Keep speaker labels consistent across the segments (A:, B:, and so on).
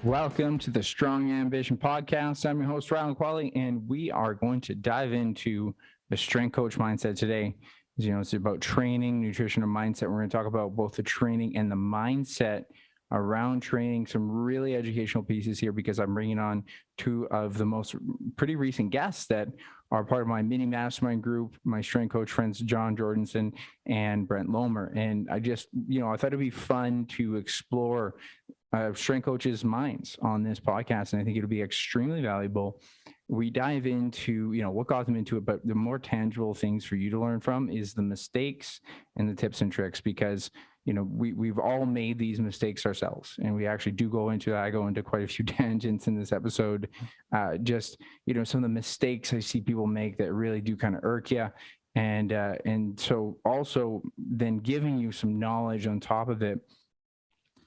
A: Welcome to the Strong Ambition Podcast. I'm your host, Ryan Qualley, and we are going to dive into the strength coach mindset today. As you know, it's about training, nutrition, and mindset. We're going to talk about both the training and the mindset around training, some really educational pieces here because I'm bringing on two of the most pretty recent guests that are part of my mini mastermind group, my strength coach friends, Jorundson and Brent Lohmer. And I just, I thought it'd be fun to explore strength coaches' minds on this podcast, and I think it'll be extremely valuable. We dive into, what got them into it, but the more tangible things for you to learn from is the mistakes and the tips and tricks, because, we've all made these mistakes ourselves, and we actually do go into that. I go into quite a few tangents in this episode, just, some of the mistakes I see people make that really do kind of irk you. And so also then giving you some knowledge on top of it.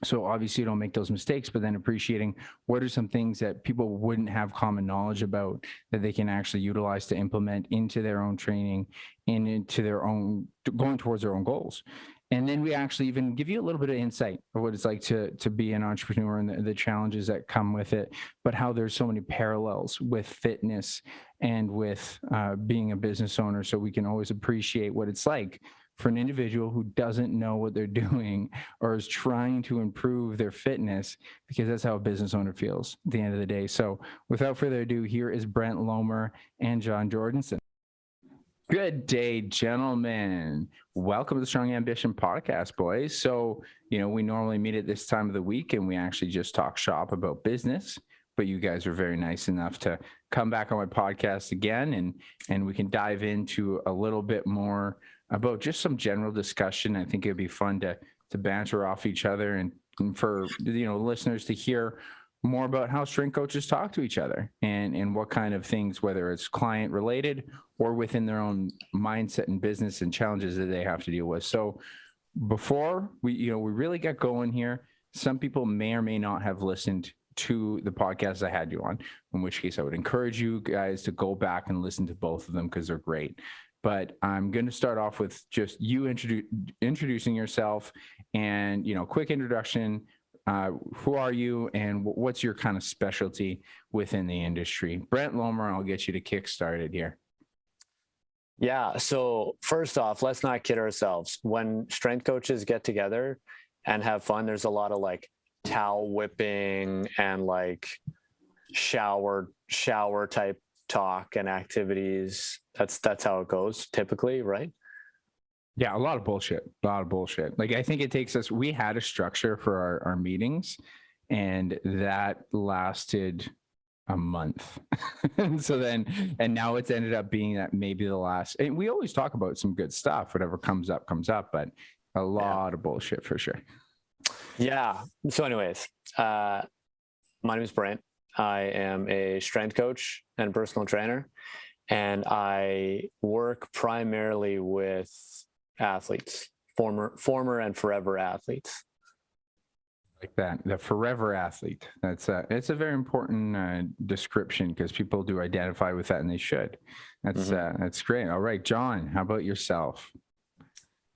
A: So obviously you don't make those mistakes, but then appreciating what are some things that people wouldn't have common knowledge about that they can actually utilize to implement into their own training and into their own, going towards their own goals. And then we actually even give you a little bit of insight of what it's like to be an entrepreneur and the challenges that come with it, but how there's so many parallels with fitness and with being a business owner. So we can always appreciate what it's like for an individual who doesn't know what they're doing or is trying to improve their fitness, because that's how a business owner feels at the end of the day. So without further ado, here is Brent Lohmer and Jon Jorundson. Good day, gentlemen. Welcome to the Strong Ambition Podcast, boys. So, we normally meet at this time of the week and we actually just talk shop about business, but you guys are very nice enough to come back on my podcast again, and we can dive into a little bit more about just some general discussion. I think it'd be fun to banter off each other and for listeners to hear more about how strength coaches talk to each other and what kind of things, whether it's client related or within their own mindset and business and challenges that they have to deal with. So before we really get going here, some people may or may not have listened to the podcast I had you on, in which case I would encourage you guys to go back and listen to both of them because they're great. But I'm going to start off with just you introducing yourself and, quick introduction. Who are you and what's your kind of specialty within the industry? Brent Lohmer, I'll get you to kick started here.
B: Yeah. So first off, let's not kid ourselves. When strength coaches get together and have fun, there's a lot of like towel whipping and like shower type talk and activities. That's how it goes typically, right?
A: Yeah, a lot of bullshit. Like, I think it takes us, we had a structure for our meetings, and that lasted a month. and now it's ended up being that maybe the last, and we always talk about some good stuff, whatever comes up, but a lot of bullshit for sure.
B: Yeah. So anyways, my name is Brent. I am a strength coach and personal trainer, and I work primarily with athletes, former and forever athletes.
A: Like that, the forever athlete. It's a very important description because people do identify with that, and they should. That's great. All right, Jon, how about yourself?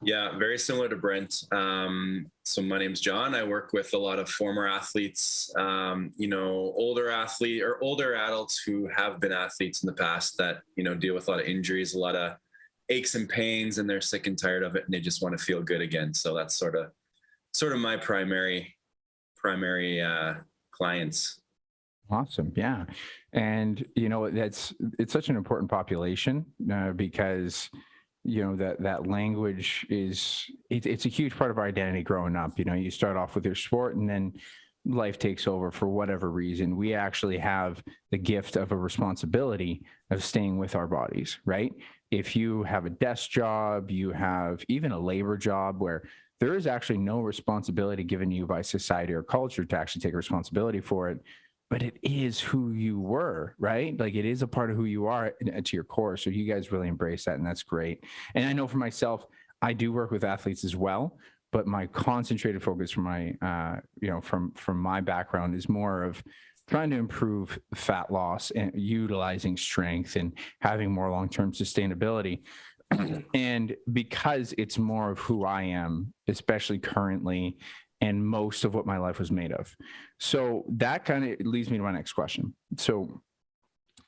C: Yeah, very similar to Brent. So my name's Jon. I work with a lot of former athletes, older adults who have been athletes in the past that, deal with a lot of injuries, a lot of aches and pains, and they're sick and tired of it, and they just want to feel good again. So that's sort of my primary clients.
A: Awesome. Yeah. And, it's such an important population because that language it's a huge part of our identity growing up. You start off with your sport and then life takes over for whatever reason. We actually have the gift of a responsibility of staying with our bodies, right? If you have a desk job, you have even a labor job where there is actually no responsibility given you by society or culture to actually take responsibility for it, but it is who you were, right? Like, it is a part of who you are to your core. So you guys really embrace that, and that's great. And I know for myself, I do work with athletes as well, but my concentrated focus from my, from my background is more of trying to improve fat loss and utilizing strength and having more long-term sustainability. And because it's more of who I am, especially currently, and most of what my life was made of. So that kind of leads me to my next question. So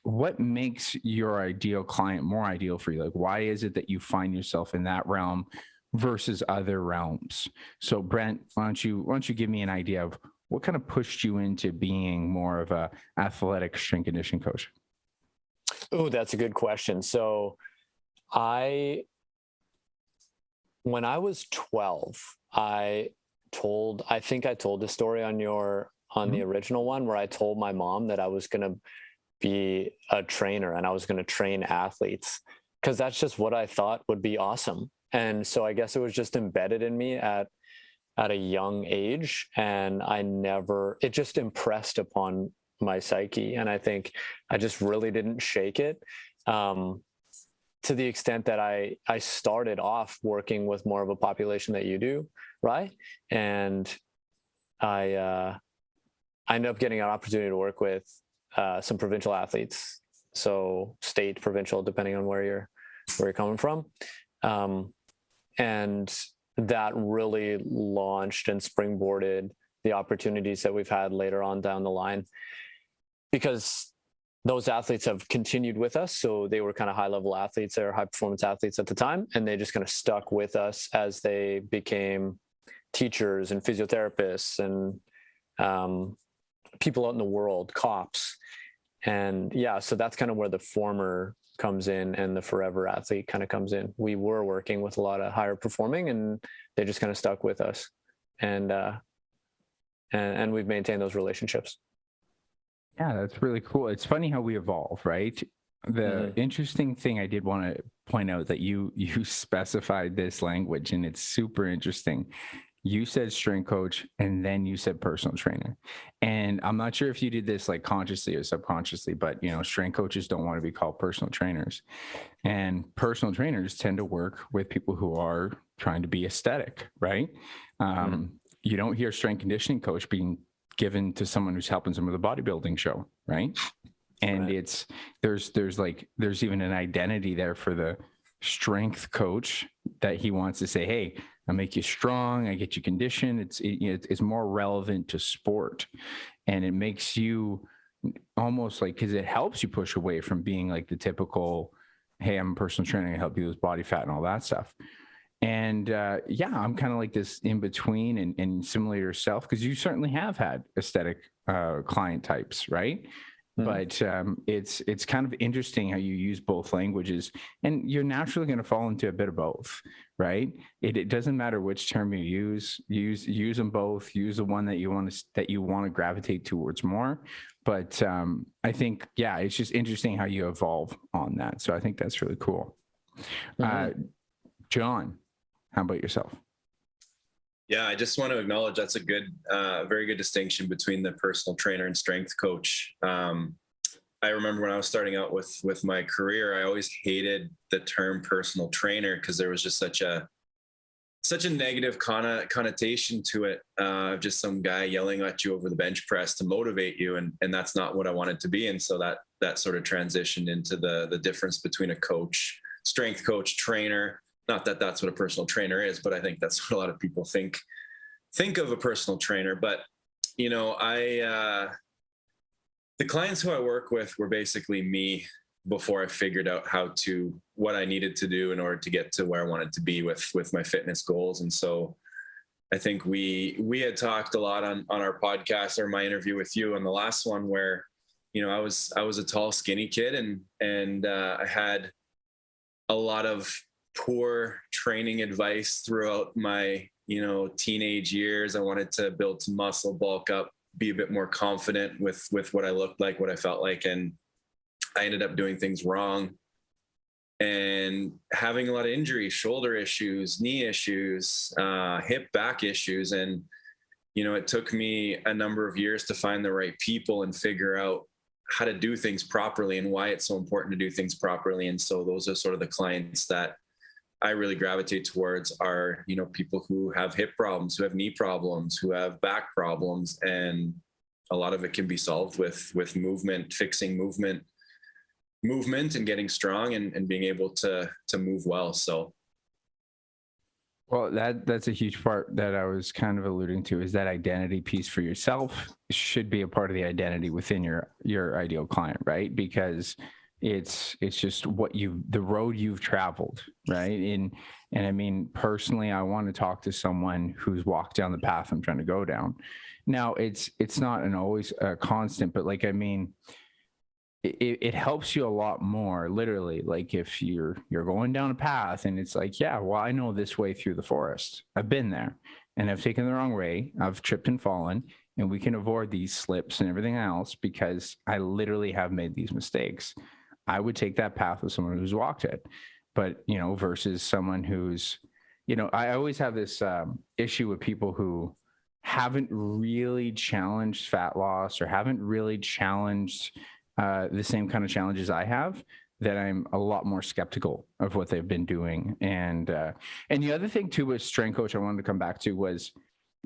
A: what makes your ideal client more ideal for you? Like, why is it that you find yourself in that realm versus other realms? So Brent, why don't you give me an idea of what kind of pushed you into being more of a athletic strength conditioning coach?
B: Oh, that's a good question. So when I was 12, I think I told the story on the original one, where I told my mom that I was going to be a trainer and I was going to train athletes, because that's just what I thought would be awesome. And so I guess it was just embedded in me at a young age, and it just impressed upon my psyche. And I think I just really didn't shake it, to the extent that I started off working with more of a population that you do, right? And I ended up getting an opportunity to work with some provincial athletes, so state, provincial, depending on where you're coming from, and that really launched and springboarded the opportunities that we've had later on down the line, because those athletes have continued with us. So they were kind of high level athletes, or high performance athletes at the time, and they just kind of stuck with us as they became teachers and physiotherapists and people out in the world, cops. And yeah, so that's kind of where the former comes in and the forever athlete kind of comes in. We were working with a lot of higher performing, and they just kind of stuck with us, and we've maintained those relationships.
A: Yeah, that's really cool. It's funny how we evolve, right? The interesting thing I did want to point out that you specified this language, and it's super interesting. You said strength coach, and then you said personal trainer. And I'm not sure if you did this like consciously or subconsciously, but strength coaches don't want to be called personal trainers. And personal trainers tend to work with people who are trying to be aesthetic, right? You don't hear strength conditioning coach being given to someone who's helping them with a bodybuilding show, right? And
B: Right.
A: there's even an identity there for the strength coach, that he wants to say, hey, I make you strong, I get you conditioned. It's more relevant to sport, and it makes you almost like, because it helps you push away from being like the typical, hey, I'm a personal trainer, I help you with body fat and all that stuff. And I'm kind of like this in between, and similar to yourself, because you certainly have had aesthetic client types, right? But it's kind of interesting how you use both languages, and you're naturally going to fall into a bit of both, right? It doesn't matter which term you use them both. Use the one that you want to gravitate towards more. But I think, it's just interesting how you evolve on that. So I think that's really cool. Jon, how about yourself?
C: Yeah, I just want to acknowledge that's a very good distinction between the personal trainer and strength coach. I remember when I was starting out with my career, I always hated the term personal trainer, because there was just such a negative connotation to it. Just some guy yelling at you over the bench press to motivate you, and that's not what I wanted to be. And so that sort of transitioned into the difference between a coach, strength coach, trainer. Not that that's what a personal trainer is, but I think that's what a lot of people think of a personal trainer. But the clients who I work with were basically me before I figured out what I needed to do in order to get to where I wanted to be with my fitness goals. And so I think we had talked a lot on our podcast, or my interview with you on the last one, where I was a tall, skinny kid, and I had a lot of poor training advice throughout my teenage years. I wanted to build some muscle, bulk up, be a bit more confident with what I looked like, what I felt like, and I ended up doing things wrong and having a lot of injuries, shoulder issues, knee issues, hip, back issues. And it took me a number of years to find the right people and figure out how to do things properly and why it's so important to do things properly. And so those are sort of the clients that I really gravitate towards, are, people who have hip problems, who have knee problems, who have back problems. And a lot of it can be solved with movement, fixing movement and getting strong and being able to move well. So.
A: Well, that's a huge part that I was kind of alluding to, is that identity piece for yourself should be a part of the identity within your ideal client, right? Because it's just the road you've traveled, right? And I mean, personally, I want to talk to someone who's walked down the path I'm trying to go down. Now, it's not an always constant, but like, I mean, it helps you a lot more, literally. Like if you're going down a path and it's like, yeah, well, I know this way through the forest, I've been there and I've taken the wrong way, I've tripped and fallen, and we can avoid these slips and everything else because I literally have made these mistakes. I would take that path with someone who's walked it. But versus someone who's, I always have this issue with people who haven't really challenged fat loss or haven't really challenged the same kind of challenges I have, that I'm a lot more skeptical of what they've been doing. And the other thing too with strength coach I wanted to come back to was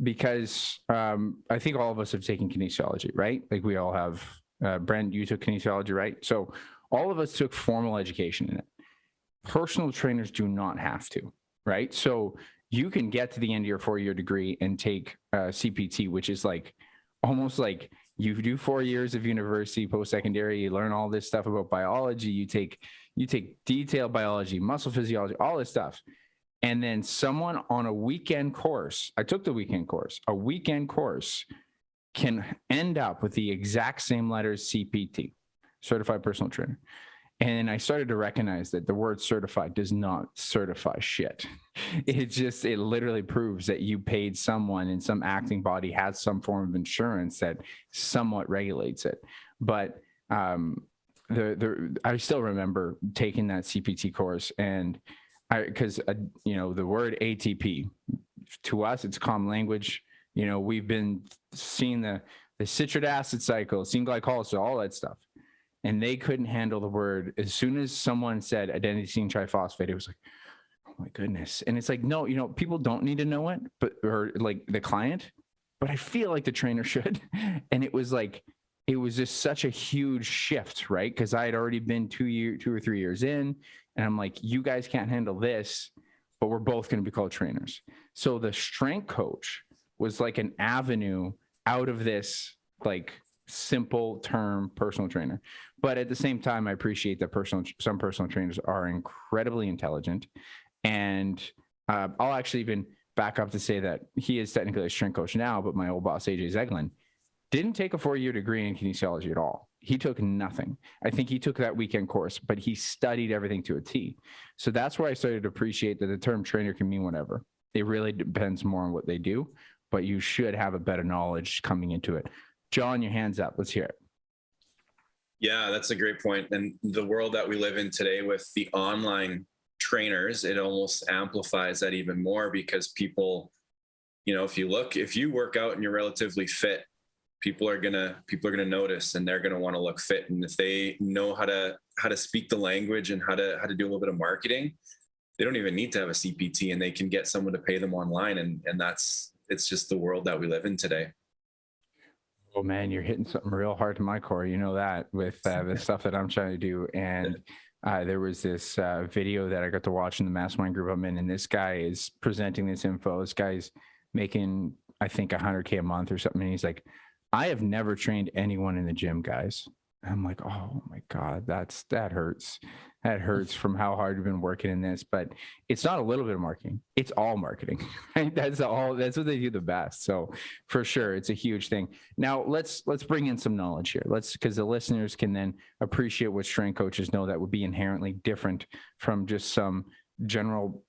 A: because I think all of us have taken kinesiology, right? Like we all have. Brent, you took kinesiology, right? So all of us took formal education in it. Personal trainers do not have to, right? So you can get to the end of your 4-year degree and take CPT, which is like almost like you do 4 years of university, post-secondary, you learn all this stuff about biology, you take detailed biology, muscle physiology, all this stuff. And then someone on a weekend course, I took the weekend course, a weekend course can end up with the exact same letters CPT, certified personal trainer. And I started to recognize that the word certified does not certify shit. It literally proves that you paid someone in some acting body, has some form of insurance that somewhat regulates it. But I still remember taking that CPT course, and because the word ATP, to us, it's common language. We've been seeing the citric acid cycle, seeing glycolysis, all that stuff. And they couldn't handle the word. As soon as someone said adenosine triphosphate, it was like, oh my goodness. And it's like, no, people don't need to know it, or like the client, but I feel like the trainer should. And it was just such a huge shift, right? Because I had already been 2 or 3 years in, and I'm like, you guys can't handle this, but we're both going to be called trainers. So the strength coach was like an avenue out of this, like, simple term personal trainer. But at the same time, I appreciate that some personal trainers are incredibly intelligent. And I'll actually even back up to say that he is technically a strength coach now, but my old boss, AJ Zeglin, didn't take a 4-year degree in kinesiology at all. He took nothing. I think he took that weekend course, but he studied everything to a T. So that's where I started to appreciate that the term trainer can mean whatever. It really depends more on what they do, but you should have a better knowledge coming into it. Jon, your hand's up. Let's hear it.
C: Yeah, that's a great point. And the world that we live in today with the online trainers, it almost amplifies that even more, because people, if you work out and you're relatively fit, people are gonna notice, and they're gonna want to look fit. And if they know how to speak the language and how to do a little bit of marketing, they don't even need to have a CPT, and they can get someone to pay them online. And it's just the world that we live in today.
A: Oh man, you're hitting something real hard to my core. You know that with the stuff that I'm trying to do. And there was this video that I got to watch in the mastermind group I'm in, and this guy is presenting this info. This guy's making, I think, $100K a month or something. And he's like, I have never trained anyone in the gym, guys. I'm like, oh my God, that hurts. That hurts from how hard you've been working in this. But it's not a little bit of marketing. It's all marketing. Right? That's what they do the best. So for sure, it's a huge thing. Now let's bring in some knowledge here. Because the listeners can then appreciate what strength coaches know that would be inherently different from just some general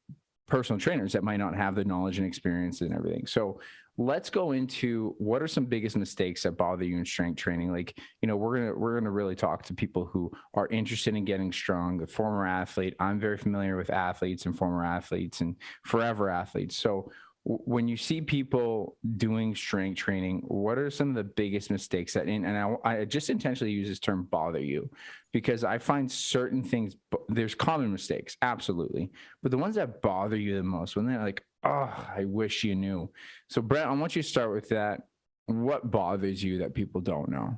A: personal trainers that might not have the knowledge and experience and everything. So let's go into what are some biggest mistakes that bother you in strength training. Like, we're gonna really talk to people who are interested in getting strong, a former athlete. I'm very familiar with athletes and former athletes and forever athletes. So when you see people doing strength training, what are some of the biggest mistakes that, and I just intentionally use this term, bother you, because I find certain things, there's common mistakes, absolutely, but the ones that bother you the most, when they're like, oh, I wish you knew. So Brent, I want you to start with that. What bothers you that people don't know?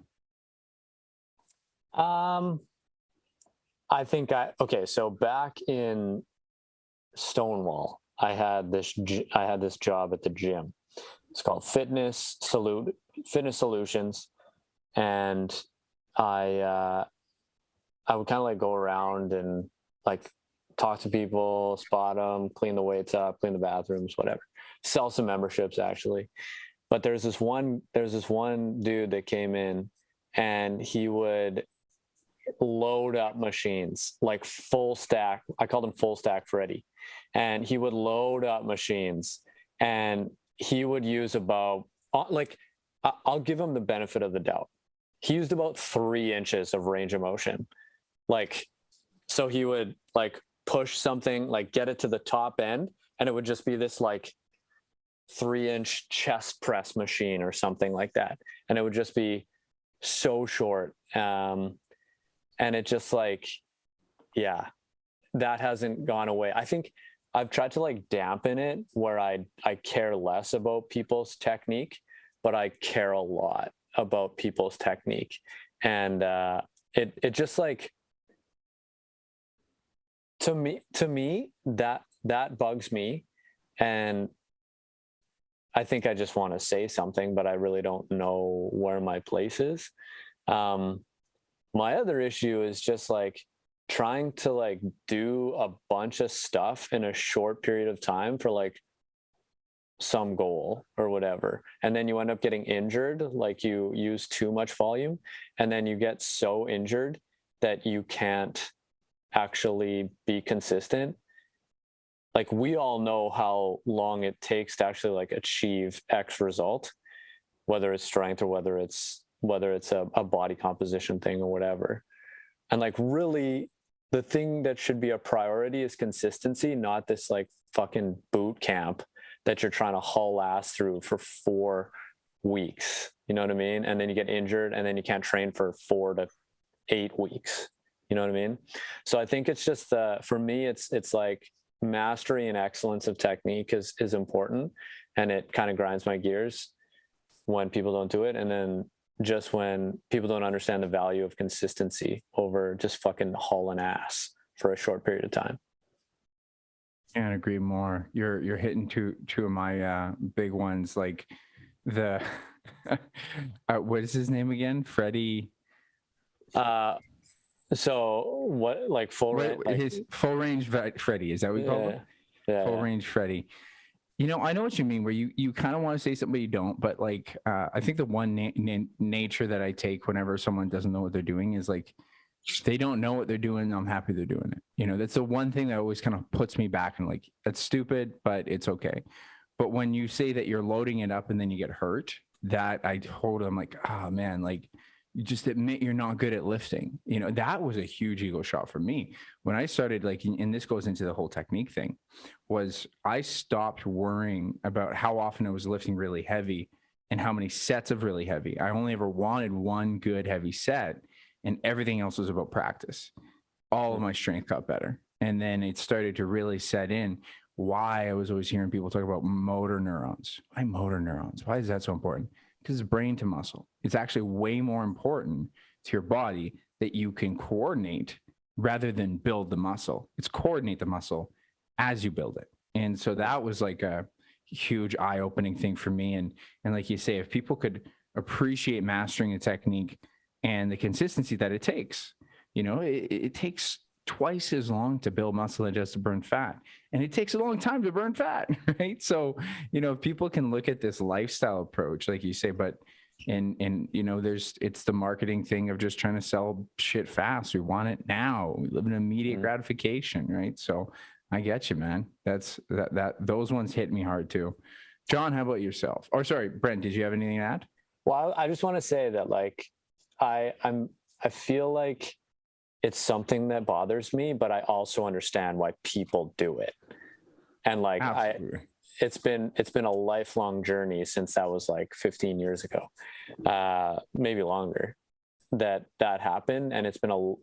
B: I think so back in Stonewall, I had this job at the gym. It's called Fitness Solutions, and I would kind of like go around and like talk to people, spot them, clean the weights up, clean the bathrooms, whatever. Sell some memberships actually. But there's this one dude that came in, and he would load up machines like full stack. I called him Full Stack Freddy, and he would load up machines, and he would use about like, I'll give him the benefit of the doubt. He used about 3 inches of range of motion. Like, so he would like push something, like get it to the top end, and it would just be this like 3-inch chest press machine or something like that. And it would just be so short. And it just like, yeah, that hasn't gone away. I think I've tried to like dampen it where I care less about people's technique, but I care a lot about people's technique. And it just like, to me, that bugs me. And I think I just want to say something, but I really don't know where my place is. My other issue is just like trying to like do a bunch of stuff in a short period of time for like some goal or whatever. And then you end up getting injured, like you use too much volume, and then you get so injured that you can't actually be consistent. Like we all know how long it takes to actually like achieve X result, whether it's strength or whether it's a body composition thing or whatever. And like really the thing that should be a priority is consistency, not this like fucking boot camp that you're trying to haul ass through for 4 weeks. You know what I mean? And then you get injured and then you can't train for 4 to 8 weeks. You know what I mean? So I think it's just for me, it's like mastery and excellence of technique is important, and it kind of grinds my gears when people don't do it. And then just when people don't understand the value of consistency over just fucking hauling ass for a short period of time.
A: Can't agree more. You're hitting two of my big ones, like the what is his name again? Freddie.
B: So what, like full range? Like,
A: his full range Freddie, is that what we call him?
B: Yeah.
A: Full range Freddie. You know, I know what you mean, where you kind of want to say something, but you don't. But like, I think the one nature that I take whenever someone doesn't know what they're doing is like, they don't know what they're doing. I'm happy they're doing it. You know, that's the one thing that always kind of puts me back and like, that's stupid, but it's okay. But when you say that you're loading it up and then you get hurt, that I told them like, oh man, like you just admit you're not good at lifting. You know, that was a huge ego shot for me when I started, like, and this goes into the whole technique thing, was I stopped worrying about how often I was lifting really heavy and how many sets of really heavy. I only ever wanted one good heavy set, and everything else was about practice. All of my strength got better. And then it started to really set in why I was always hearing people talk about motor neurons. Why motor neurons? Why is that so important? Because it's brain to muscle. It's actually way more important to your body that you can coordinate rather than build the muscle. It's coordinate the muscle as you build it. And so that was like a huge eye-opening thing for me. And like you say, if people could appreciate mastering a technique and the consistency that it takes, you know, it takes twice as long to build muscle than just to burn fat. And it takes a long time to burn fat, right? So, you know, if people can look at this lifestyle approach, like you say, but and you know, it's the marketing thing of just trying to sell shit fast. We want it now. We live in immediate gratification, right? So I get you, man. Those ones hit me hard too. Jon, how about yourself? Or sorry, Brent, did you have anything to add?
B: Well, I just want to say that like, I feel like it's something that bothers me, but I also understand why people do it. And like, it's been a lifelong journey since that was like 15 years ago, maybe longer, that happened. And it's been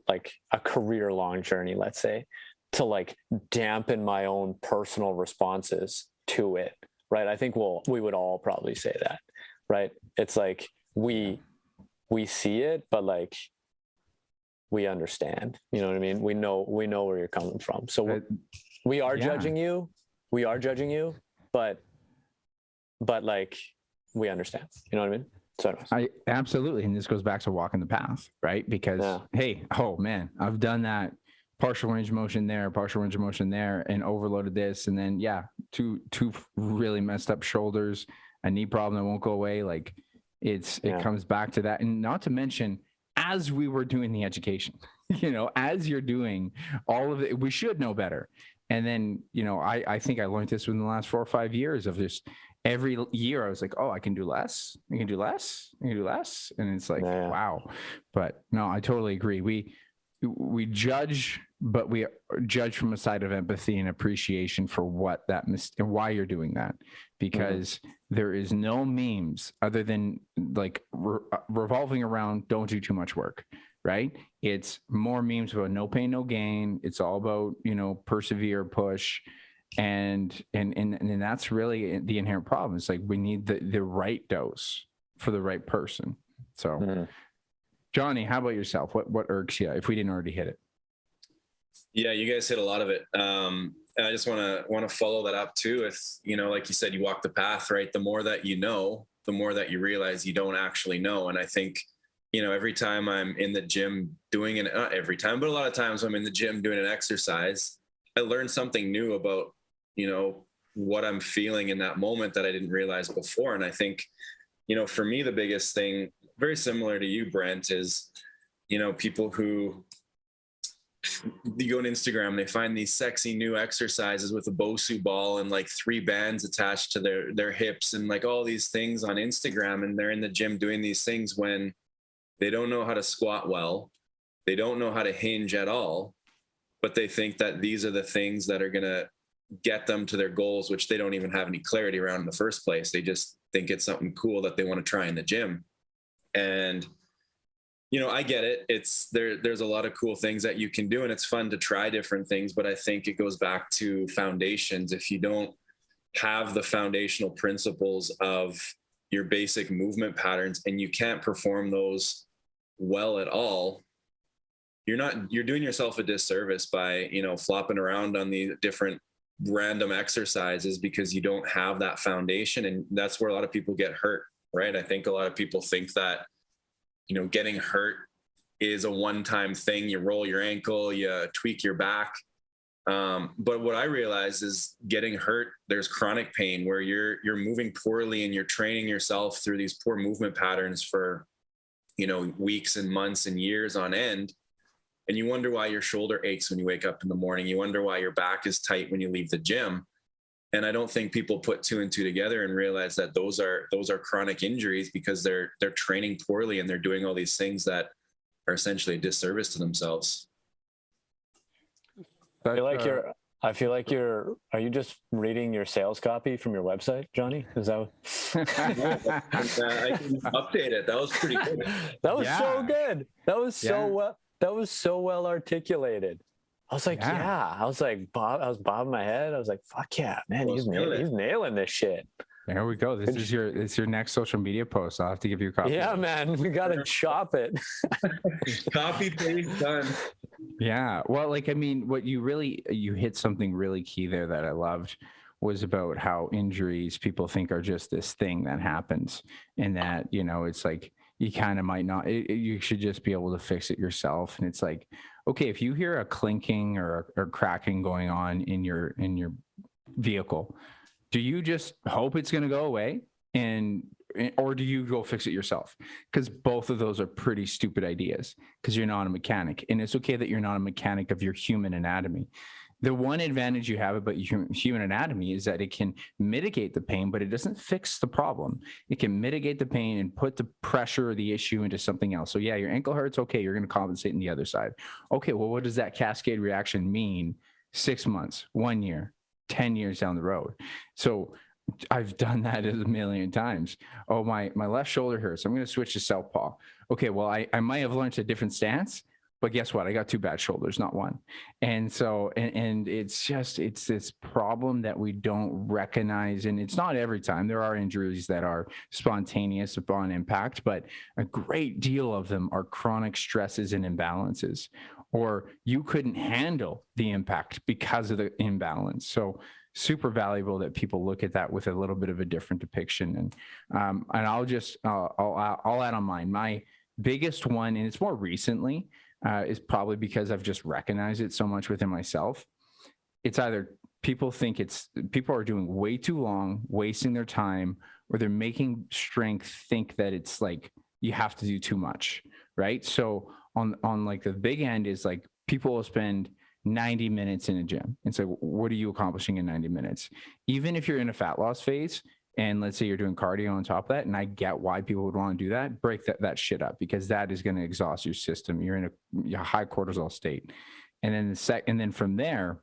B: a career long journey, let's say, to like dampen my own personal responses to it. Right. I think we would all probably say that, right? It's like, we see it, but like, we understand, you know what I mean? We know where you're coming from. So we are judging you, we are judging you, but like we understand. You know what I mean? So anyways.
A: I absolutely, and this goes back to walking the path, right? Because hey, oh man, I've done that partial range of motion there, partial range of motion there, and overloaded this, and then two really messed up shoulders, a knee problem that won't go away. Like it comes back to that, and not to mention as we were doing the education, as you're doing all of it, we should know better. And then I think I learned this within the last 4 or 5 years of just. Every year I was like, oh, I can do less. I can do less. I can do less. And it's like, wow. But no, I totally agree. We judge, but we judge from a side of empathy and appreciation for what and why you're doing that. Because there is no memes other than like revolving around don't do too much work, right? It's more memes about no pain, no gain. It's all about, persevere, push. And that's really the inherent problem. It's like we need the right dose for the right person. So Johnny, how about yourself? What irks you if we didn't already hit it?
C: Yeah, you guys hit a lot of it. I just want to follow that up too. If like you said, you walk the path, right? The more that you know, the more that you realize you don't actually know. And I think every time I'm in the gym doing it, not every time, but a lot of times I'm in the gym doing an exercise, I learn something new about what I'm feeling in that moment that I didn't realize before. And I think, for me, the biggest thing, very similar to you, Brent, is, people who you go on Instagram, they find these sexy new exercises with a Bosu ball and like 3 bands attached to their hips and like all these things on Instagram. And they're in the gym doing these things when they don't know how to squat well. They don't know how to hinge at all, but they think that these are the things that are going to get them to their goals, which they don't even have any clarity around in the first place. They just think it's something cool that they want to try in the gym. And, I get it. There's a lot of cool things that you can do and it's fun to try different things, but I think it goes back to foundations. If you don't have the foundational principles of your basic movement patterns and you can't perform those well at all, you're doing yourself a disservice by, flopping around on the different random exercises because you don't have that foundation. And that's where a lot of people get hurt, right? I think a lot of people think that, getting hurt is a one-time thing. You roll your ankle, you tweak your back. But what I realized is getting hurt, there's chronic pain where you're moving poorly and you're training yourself through these poor movement patterns for, weeks and months and years on end. And you wonder why your shoulder aches when you wake up in the morning. You wonder why your back is tight when you leave the gym. And I don't think people put 2 and 2 together and realize that those are chronic injuries because they're training poorly and they're doing all these things that are essentially a disservice to themselves.
B: I feel like are you just reading your sales copy from your website, Johnny? Is that
C: I can update it. That was pretty good.
B: That was so good. That was so well articulated. I was like, I was bobbing my head. I was like, fuck yeah, man, he's nailing this shit.
A: There we go. This is your next social media post. I'll have to give you a copy.
B: Yeah, man, we got to chop it.
C: Copy paste done.
A: Yeah. Well, what you hit something really key there that I loved was about how injuries people think are just this thing that happens and that, it's like, you kind of might not, you should just be able to fix it yourself. And it's like, okay, if you hear a clinking or cracking going on in your vehicle, do you just hope it's going to go away? Or do you go fix it yourself? Because both of those are pretty stupid ideas because you're not a mechanic. And it's okay that you're not a mechanic of your human anatomy. The one advantage you have about human anatomy is that it can mitigate the pain, but it doesn't fix the problem. It can mitigate the pain and put the pressure or the issue into something else. So yeah, your ankle hurts. Okay, you're going to compensate in the other side. Okay, well, what does that cascade reaction mean 6 months, 1 year, 10 years down the road? So I've done that a million times. Oh, my left shoulder hurts. I'm going to switch to southpaw. Okay, well, I might have learned a different stance. But guess what? I got 2 bad shoulders, not 1. And so, and it's this problem that we don't recognize. And it's not every time. There are injuries that are spontaneous upon impact, but a great deal of them are chronic stresses and imbalances, or you couldn't handle the impact because of the imbalance. So super valuable that people look at that with a little bit of a different depiction. And I'll add on mine. My biggest one, and it's more recently, is probably because I've just recognized it so much within myself. It's either people are doing way too long, wasting their time, or they're making strength think that it's like you have to do too much, right? So on like the big end is like people will spend 90 minutes in a gym. And so what are you accomplishing in 90 minutes? Even if you're in a fat loss phase, and let's say you're doing cardio on top of that, and I get why people would want to do that, break that shit up, because that is going to exhaust your system. You're in a high cortisol state. And then from there,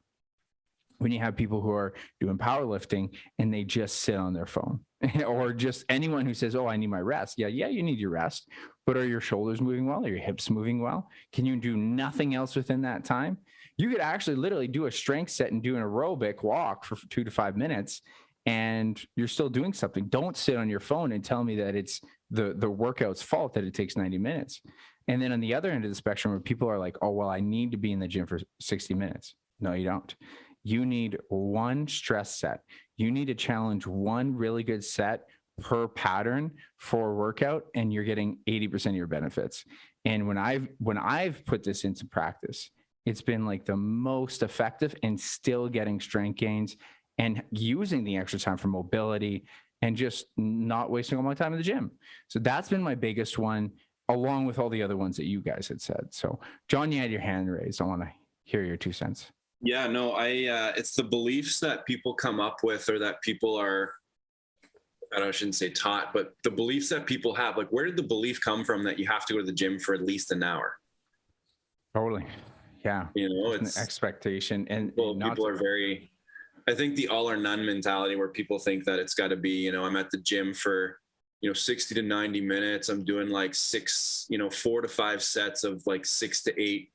A: when you have people who are doing powerlifting and they just sit on their phone, or just anyone who says, oh, I need my rest. Yeah, you need your rest, but are your shoulders moving well? Are your hips moving well? Can you do nothing else within that time? You could actually literally do a strength set and do an aerobic walk for 2 to 5 minutes, and you're still doing something. Don't sit on your phone and tell me that it's the workout's fault that it takes 90 minutes. And then on the other end of the spectrum, where people are like, oh, well, I need to be in the gym for 60 minutes. No, you don't. You need one stress set. You need to challenge one really good set per pattern for a workout, and you're getting 80% of your benefits. And when I've put this into practice, it's been like the most effective, and still getting strength gains and using the extra time for mobility and just not wasting all my time in the gym. So that's been my biggest one, along with all the other ones that you guys had said. So John, you had your hand raised. I want to hear your 2 cents.
C: Yeah, no, it's the beliefs that people come up with, or that people are, I shouldn't say taught, but the beliefs that people have. Like, where did the belief come from that you have to go to the gym for at least an hour?
A: Totally. Yeah.
C: It's
A: an expectation. And
C: people are very, I think, the all or none mentality, where people think that it's got to be, I'm at the gym for, 60 to 90 minutes. I'm doing like 4 to 5 sets of like 6 to 8,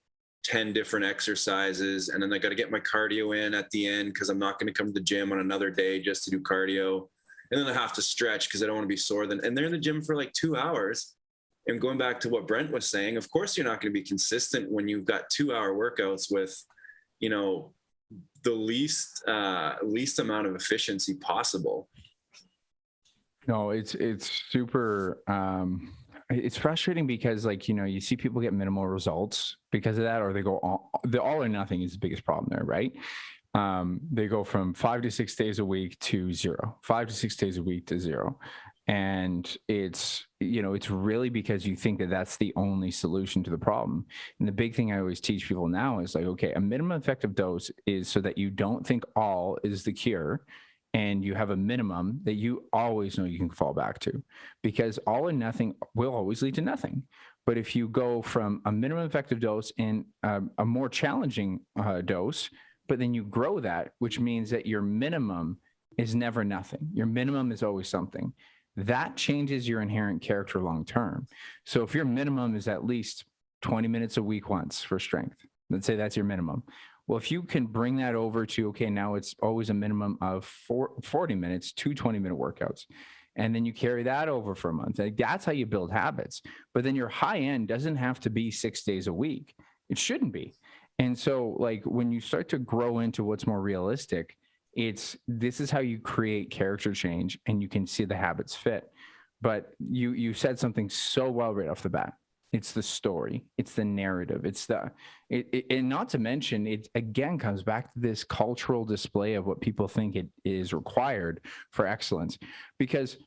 C: 10 different exercises. And then I got to get my cardio in at the end, because I'm not going to come to the gym on another day just to do cardio. And then I have to stretch because I don't want to be sore. And they're in the gym for like 2 hours. And going back to what Brent was saying, of course, you're not going to be consistent when you've got 2-hour workouts with, the least amount of efficiency possible.
A: No, it's super, it's frustrating, because you see people get minimal results because of that, or they go the all or nothing is the biggest problem there, right? They go from 5 to 6 days a week to 0, 5 to 6 days a week to 0. And it's really because you think that that's the only solution to the problem. And the big thing I always teach people now is like, okay, a minimum effective dose is so that you don't think all is the cure, and you have a minimum that you always know you can fall back to, because all or nothing will always lead to nothing. But if you go from a minimum effective dose and a more challenging dose, but then you grow that, which means that your minimum is never nothing. Your minimum is always something. That changes your inherent character long term. So if your minimum is at least 20 minutes a week once for strength, let's say that's your minimum. Well, if you can bring that over to, okay, now it's always a minimum of 40 minutes, 2 20-minute workouts. And then you carry that over for a month. Like, that's how you build habits. But then your high end doesn't have to be 6 days a week. It shouldn't be. And so like when you start to grow into what's more realistic, this is how you create character change, and you can see the habits fit. But you said something so well right off the bat. It's the story, it's the narrative, and not to mention, it again comes back to this cultural display of what people think it is required for excellence. Because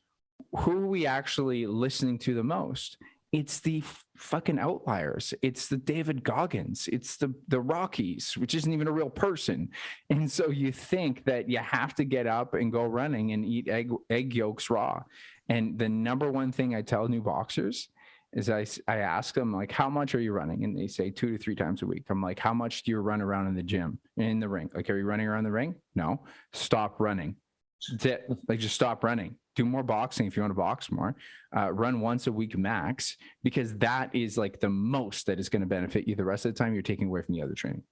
A: who are we actually listening to the most? It's the fucking outliers. It's the David Goggins. It's the Rockies, which isn't even a real person. And so you think that you have to get up and go running and eat egg yolks raw. And the number one thing I tell new boxers is I ask them, like, how much are you running? And they say 2 to 3 times a week. I'm like, how much do you run around in the gym, in the ring? Like, are you running around the ring? No. Stop running. That's it. Like, just stop running. Do more boxing if you want to box more. Run once a week max, because that is like the most that is going to benefit you. The rest of the time you're taking away from the other training.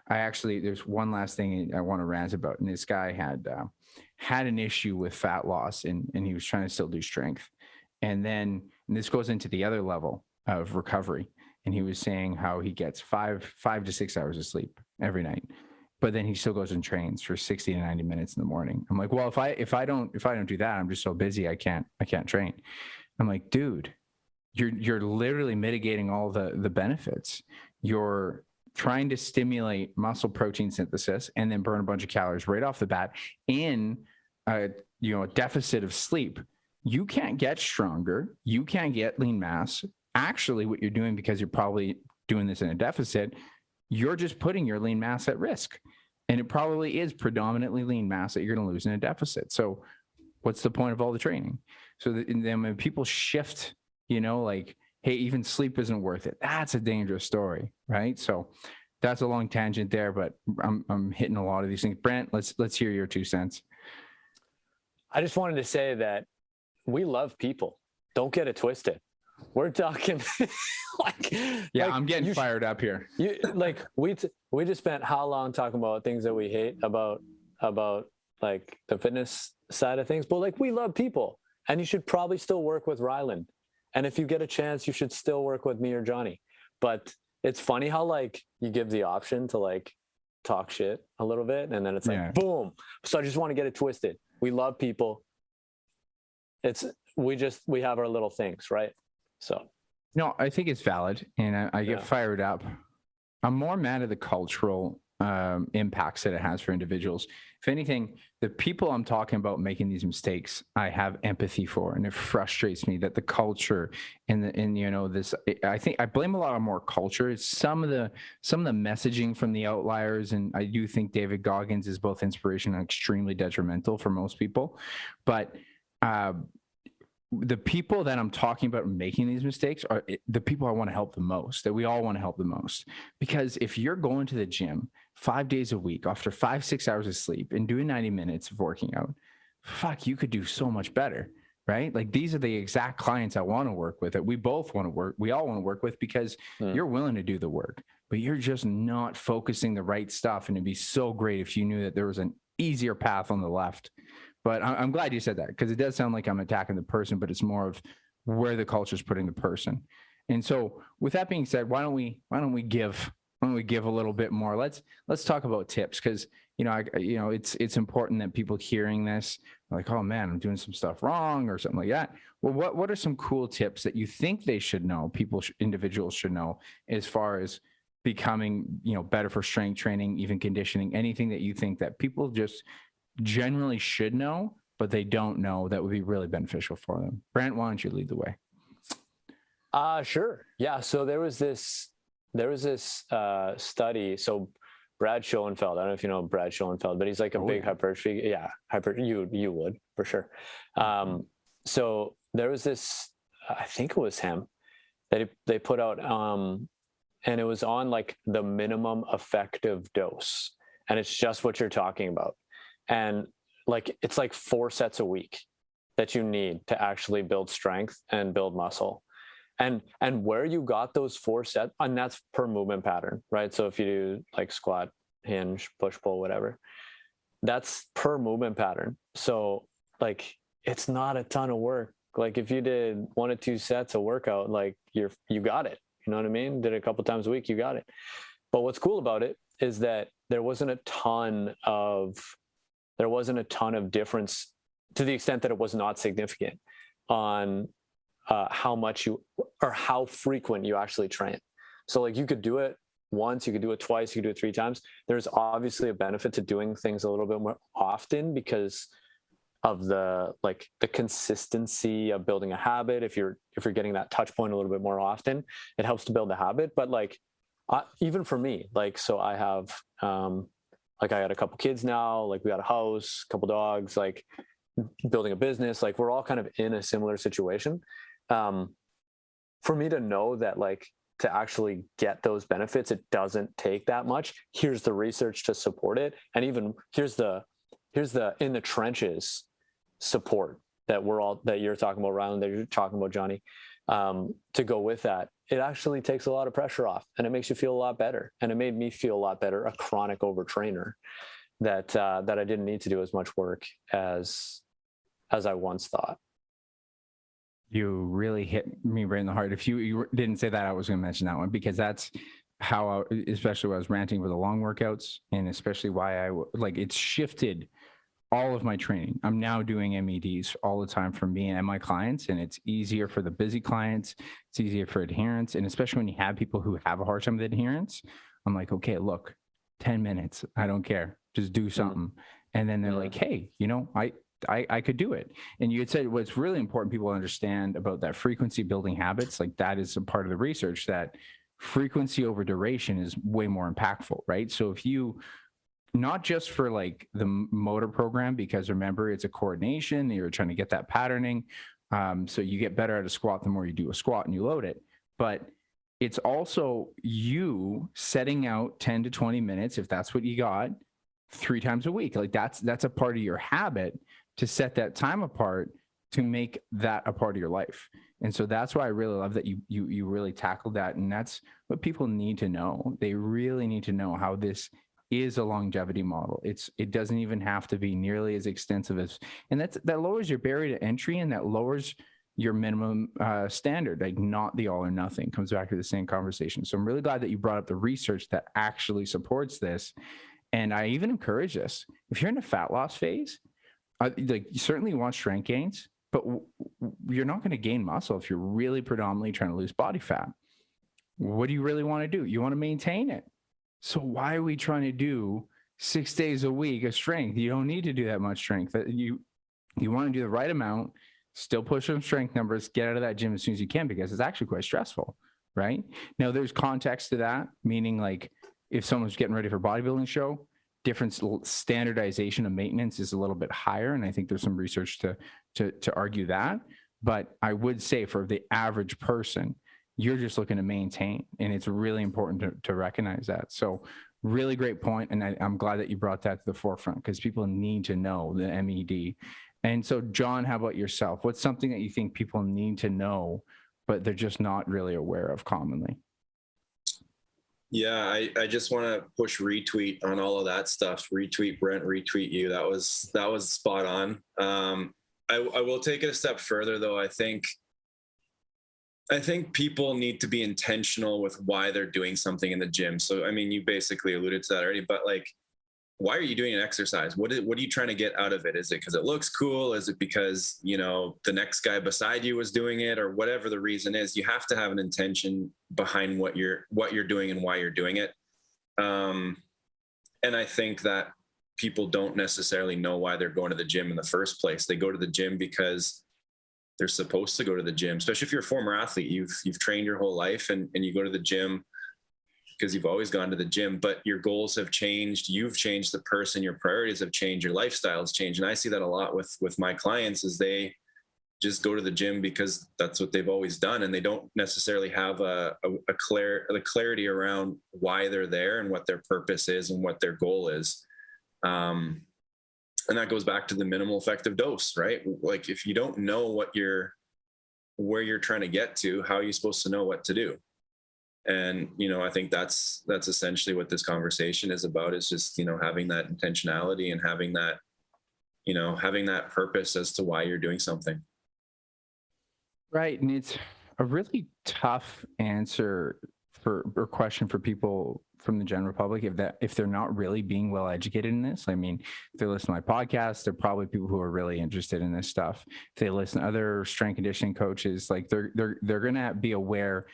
A: There's one last thing I want to rant about. And this guy had an issue with fat loss, and he was trying to still do strength. And this goes into the other level of recovery. And he was saying how he gets 5 to 6 hours of sleep every night. but then he still goes and trains for 60 to 90 minutes in the morning. I'm like, well, if I don't do that, I'm just so busy, I can't train. I'm like, dude, you're literally mitigating all the benefits. You're trying to stimulate muscle protein synthesis and then burn a bunch of calories right off the bat in a deficit of sleep. You can't get stronger. You can't get lean mass. Actually, what you're doing, because you're probably doing this in a deficit, you're just putting your lean mass at risk. And it probably is predominantly lean mass that you're going to lose in a deficit. So what's the point of all the training? So then when people shift, like, hey, even sleep isn't worth it, that's a dangerous story, right? So that's a long tangent there, but I'm hitting a lot of these things. Brent, let's hear your 2 cents.
B: I just wanted to say that we love people. Don't get it twisted. We're talking
A: I'm getting fired up here.
B: We just spent how long talking about things that we hate about like the fitness side of things, but like, we love people, and you should probably still work with Rhyland. And if you get a chance, you should still work with me or Johnny. But it's funny how like you give the option to like talk shit a little bit, and then it's like, boom. So I just want to get it twisted. We love people. We have our little things, right? So
A: no, I think it's valid, and I get fired up. I'm more mad at the cultural impacts that it has for individuals. If anything, the people I'm talking about making these mistakes, I have empathy for, and it frustrates me that the culture this. I think I blame a lot on more culture. It's some of the messaging from the outliers, and I do think David Goggins is both inspiration and extremely detrimental for most people, but. The people that I'm talking about making these mistakes are the people I want to help the most, that we all want to help the most. Because if you're going to the gym 5 days a week after 5-6 hours of sleep and doing 90 minutes of working out, you could do so much better, right? Like, these are the exact clients I want to work with, that we both want to work. We all want to work with, because you're willing to do the work, but you're just not focusing the right stuff. And it'd be so great if you knew that there was an easier path on the left. But I'm glad you said that, because it does sound like I'm attacking the person, but it's more of where the culture is putting the person. And so, with that being said, why don't we give a little bit more? Let's talk about tips, because it's important that people hearing this are like, oh man, I'm doing some stuff wrong or something like that. Well, what are some cool tips that you think they should know? Individuals should know, as far as becoming better for strength training, even conditioning, anything that you think that people just generally should know, but they don't know, that would be really beneficial for them. Brent, why don't you lead the way?
B: Sure. Yeah. So there was this study. So Brad Schoenfeld, I don't know if you know Brad Schoenfeld, but he's like a big hypertrophy. Yeah. You would for sure. So there was this, I think it was him, that they put out, and it was on like the minimum effective dose. And it's just what you're talking about. And like, it's like 4 sets a week that you need to actually build strength and build muscle. And where you got those 4 sets, and that's per movement pattern, right? So if you do like squat, hinge, push, pull, whatever, that's per movement pattern. So like, it's not a ton of work. Like, if you did 1 or 2 sets of workout, like you got it. You know what I mean? Did it a couple times a week, you got it. But what's cool about it is that there wasn't a ton of difference, to the extent that it was not significant, on how much or how frequent you actually train. So like, you could do it once, you could do it twice, you could do it 3 times. There's obviously a benefit to doing things a little bit more often, because of the consistency of building a habit. If you're getting that touch point a little bit more often, it helps to build the habit. But like, even for me, like, so I have, like, I got a couple kids now, like we got a house, a couple dogs, like building a business, like we're all kind of in a similar situation. For me to know that, like, to actually get those benefits, it doesn't take that much. Here's the research to support it. And even here's the in the trenches support that you're talking about, Ryan, that you're talking about, Johnny, to go with that. It actually takes a lot of pressure off, and it makes you feel a lot better. And it made me feel a lot better, a chronic overtrainer, that I didn't need to do as much work as I once thought.
A: You really hit me right in the heart. If you didn't say that, I was going to mention that one, because that's how, especially when I was ranting over the long workouts, and especially why it's shifted all of my training. I'm now doing MEDs all the time for me and my clients, and it's easier for the busy clients. It's easier for adherence. And especially when you have people who have a hard time with adherence, I'm like, okay, look, 10 minutes. I don't care. Just do something. And then they're like, hey, I could do it. And you had said what's really important people understand about that frequency building habits, like that is a part of the research, that frequency over duration is way more impactful, right? So if you, not just for like the motor program, because remember, it's a coordination, you're trying to get that patterning. So you get better at a squat the more you do a squat and you load it. But it's also you setting out 10 to 20 minutes, if that's what you got, 3 times a week. Like that's a part of your habit to set that time apart to make that a part of your life. And so that's why I really love that you really tackled that. And that's what people need to know. They really need to know how this is a longevity model. It doesn't even have to be nearly as extensive as, and that lowers your barrier to entry, and that lowers your minimum standard, like not the all or nothing. Comes back to the same conversation. So I'm really glad that you brought up the research that actually supports this. And I even encourage this. If you're in a fat loss phase, you certainly want strength gains, but you're not going to gain muscle if you're really predominantly trying to lose body fat. What do you really want to do? You want to maintain it. So why are we trying to do 6 days a week of strength? You don't need to do that much strength. You want to do the right amount, still push some strength numbers, get out of that gym as soon as you can, because it's actually quite stressful, right? Now there's context to that, meaning like if someone's getting ready for a bodybuilding show, different standardization of maintenance is a little bit higher. And I think there's some research to argue that. But I would say for the average person, you're just looking to maintain. And it's really important to recognize that. So really great point. And I'm glad that you brought that to the forefront, because people need to know the MED. And so, Jon, how about yourself? What's something that you think people need to know, but they're just not really aware of commonly?
C: Yeah, I just want to push retweet on all of that stuff. Retweet Brent, retweet you. That was spot on. I will take it a step further, though. I think people need to be intentional with why they're doing something in the gym. So, I mean, you basically alluded to that already, but like, why are you doing an exercise? What are you trying to get out of it? Is it because it looks cool? Is it because, the next guy beside you was doing it, or whatever the reason is? You have to have an intention behind what you're doing and why you're doing it. And I think that people don't necessarily know why they're going to the gym in the first place. They go to the gym because they're supposed to go to the gym, especially if you're a former athlete. You've trained your whole life, and you go to the gym because you've always gone to the gym, but your goals have changed. You've changed the person, your priorities have changed, your lifestyle has changed. And I see that a lot with my clients, is they just go to the gym because that's what they've always done. And they don't necessarily have the clarity around why they're there and what their purpose is and what their goal is. And that goes back to the minimal effective dose, right? Like if you don't know where you're trying to get to, how are you supposed to know what to do? And, I think that's essentially what this conversation is about, is just, having that intentionality and having that purpose as to why you're doing something.
A: Right. And it's a really tough answer or question for people from the general public if they're not really being well educated in this. I mean, if they listen to my podcast, they're probably people who are really interested in this stuff. If they listen to other strength conditioning coaches, like they're going to be aware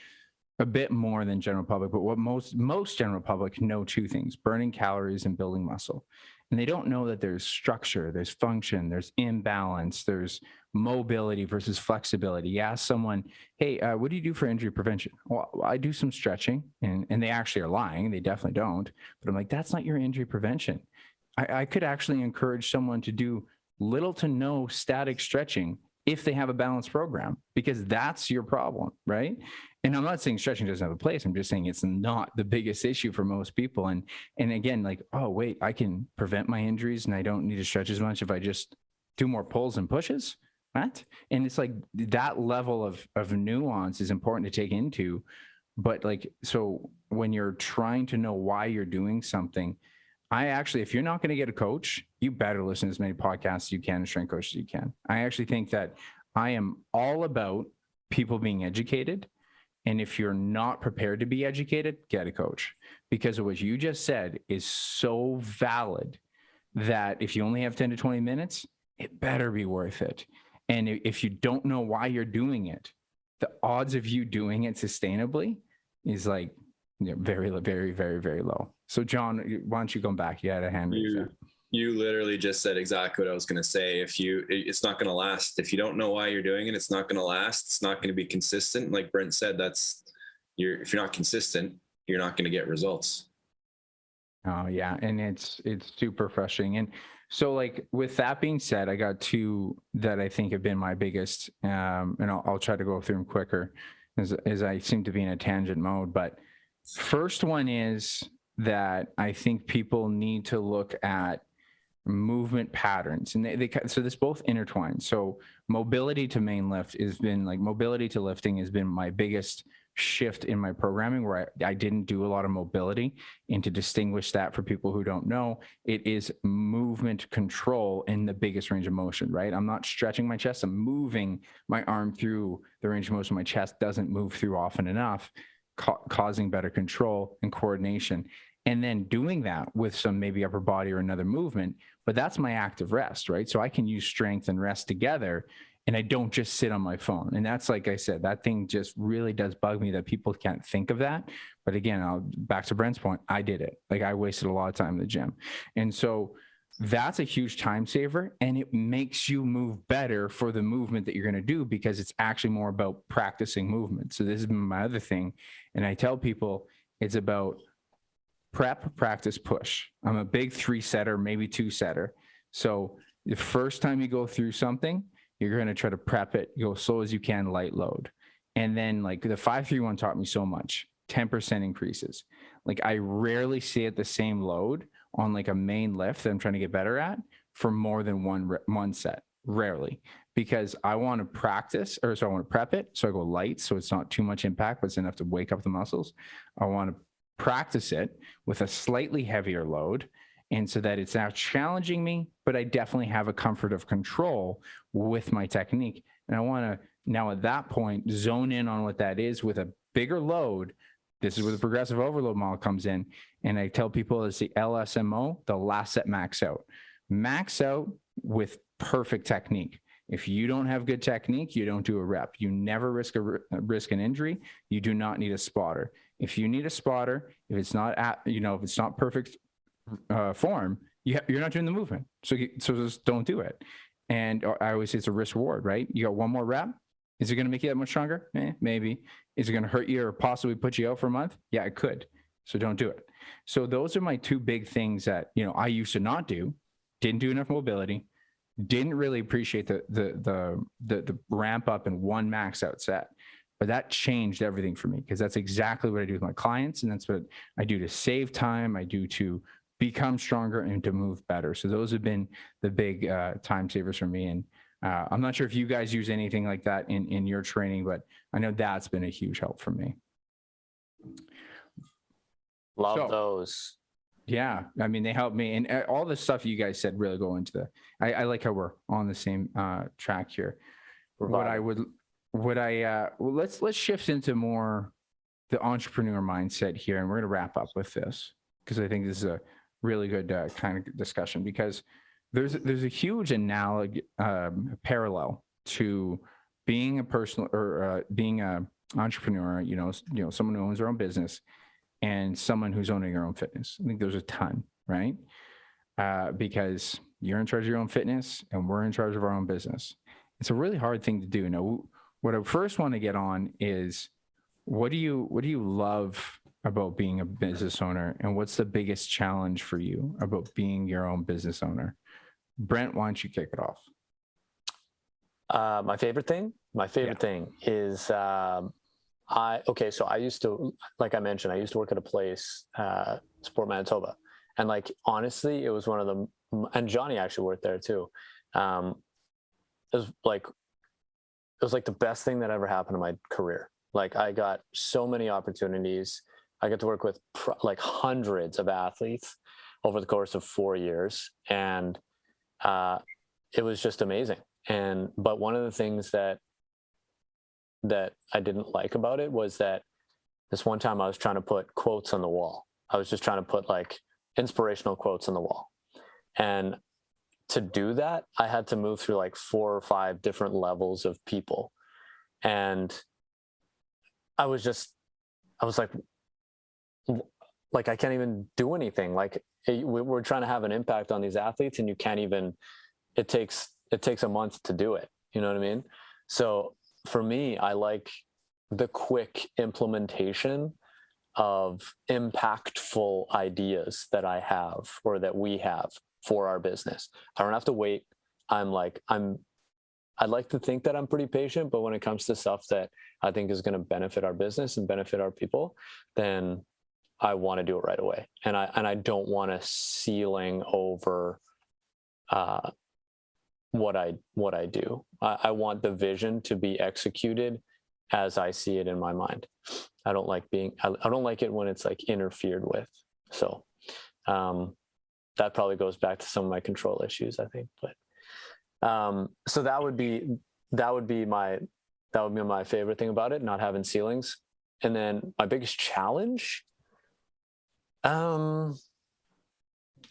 A: a bit more than general public. But what most general public know, 2 things: burning calories and building muscle. And they don't know that there's structure, there's function, there's imbalance, there's mobility versus flexibility. You ask someone, hey, what do you do for injury prevention? Well, I do some stretching, and they actually are lying. They definitely don't. But I'm like, that's not your injury prevention. I could actually encourage someone to do little to no static stretching if they have a balanced program, because that's your problem, right? And I'm not saying stretching doesn't have a place. I'm just saying it's not the biggest issue for most people. And again, like, oh, wait, I can prevent my injuries and I don't need to stretch as much if I just do more pulls and pushes. What? And it's like that level of nuance is important to take into. But like, so when you're trying to know why you're doing something, if you're not going to get a coach, you better listen to as many podcasts as you can and strength coaches as you can. I actually think that I am all about people being educated And if you're not prepared to be educated, get a coach, because what you just said is so valid that if you only have 10 to 20 minutes, it better be worth it. And if you don't know why you're doing it, the odds of you doing it sustainably is like, very, very, very, very low. So John, why don't you come back? You had a hand raised there.
C: You literally just said exactly what I was going to say. It's not going to last. If you don't know why you're doing it, it's not going to last. It's not going to be consistent. Like Brent said, if you're not consistent, you're not going to get results.
A: Oh yeah. And it's super frustrating. And so like, with that being said, I got two that I think have been my biggest, and I'll try to go through them quicker as I seem to be in a tangent mode. But first one is that I think people need to look at movement patterns, and so this both intertwine. So mobility to main lift mobility to lifting has been my biggest shift in my programming, where I didn't do a lot of mobility. And to distinguish that for people who don't know, it is movement control in the biggest range of motion, right? I'm not stretching my chest, I'm moving my arm through the range of motion my chest doesn't move through often enough, causing better control and coordination. And then doing that with some maybe upper body or another movement, but that's my active rest, right? So I can use strength and rest together, and I don't just sit on my phone. And that's, like I said, that thing just really does bug me that people can't think of that. But again, back to Brent's point, I did it. Like, I wasted a lot of time in the gym. And so that's a huge time saver, and it makes you move better for the movement that you're going to do, because it's actually more about practicing movement. So this is my other thing. And I tell people it's about prep, practice, push. I'm a big 3-setter, maybe 2-setter. So the first time you go through something, you're going to try to prep it, go slow as you can, light load. And then like the 5-3-1 taught me so much, 10% increases. Like, I rarely stay at the same load on like a main lift that I'm trying to get better at for more than one set, rarely, because I want to practice, or so I want to prep it. So I go light, so it's not too much impact, but it's enough to wake up the muscles. I want to practice it with a slightly heavier load, and so that it's now challenging me, but I definitely have a comfort of control with my technique. And I want to now at that point zone in on what that is with a bigger load. This is where the progressive overload model comes in. And I tell people it's the LSMO, the last set max out. Max out with perfect technique. If you don't have good technique, you don't do a rep. You never risk an injury. You do not need a spotter. If you need a spotter, if it's not if it's not perfect form, you're not doing the movement. So just don't do it. And I always say it's a risk reward, right? You got one more rep. Is it going to make you that much stronger? Maybe. Is it going to hurt you or possibly put you out for a month? Yeah, it could. So don't do it. So those are my two big things that, I used to not do, didn't do enough mobility, didn't really appreciate the ramp up in one max out set. But that changed everything for me, because that's exactly what I do with my clients. And that's what I do to save time. I do to become stronger and to move better. So those have been the big time savers for me. And I'm not sure if you guys use anything like that in your training, but I know that's been a huge help for me.
B: Love those.
A: Yeah. I mean, they help me. And all the stuff you guys said really go into I like how we're on the same track here. Let's shift into more the entrepreneur mindset here. And we're going to wrap up with this, because I think this is a really good kind of discussion, because there's a huge parallel to being a personal or being a entrepreneur, someone who owns their own business, and someone who's owning their own fitness. I think there's a ton, right? Because you're in charge of your own fitness and we're in charge of our own business. It's a really hard thing to do. Now, what I first want to get on is, what do you love about being a business owner, and what's the biggest challenge for you about being your own business owner? Brent, why don't you kick it off?
B: My favorite thing is, so I used to, like I mentioned, I used to work at a place, Sport Manitoba. And like, honestly, it was one of the, and Johnny actually worked there too. It was like the best thing that ever happened in my career. Like, I got so many opportunities. I got to work with like hundreds of athletes over the course of 4 years. And it was just amazing. But one of the things that that I didn't like about it was that this one time I was trying to put quotes on the wall. I was just trying to put like inspirational quotes on the wall. And to do that, I had to move through like 4 or 5 different levels of people. And I was like, I can't even do anything. Like we're trying to have an impact on these athletes, and you can't even, it takes a month to do it. You know what I mean? So for me, I like the quick implementation of impactful ideas that I have, or that we have for our business. I don't have to wait. I'd like to think that I'm pretty patient, but when it comes to stuff that I think is going to benefit our business and benefit our people, then I want to do it right away. And I don't want a ceiling over what I do. I want the vision to be executed as I see it in my mind. I don't like it when it's like interfered with. So that probably goes back to some of my control issues, I think. But so that would be my favorite thing about it, not having ceilings. And then my biggest challenge,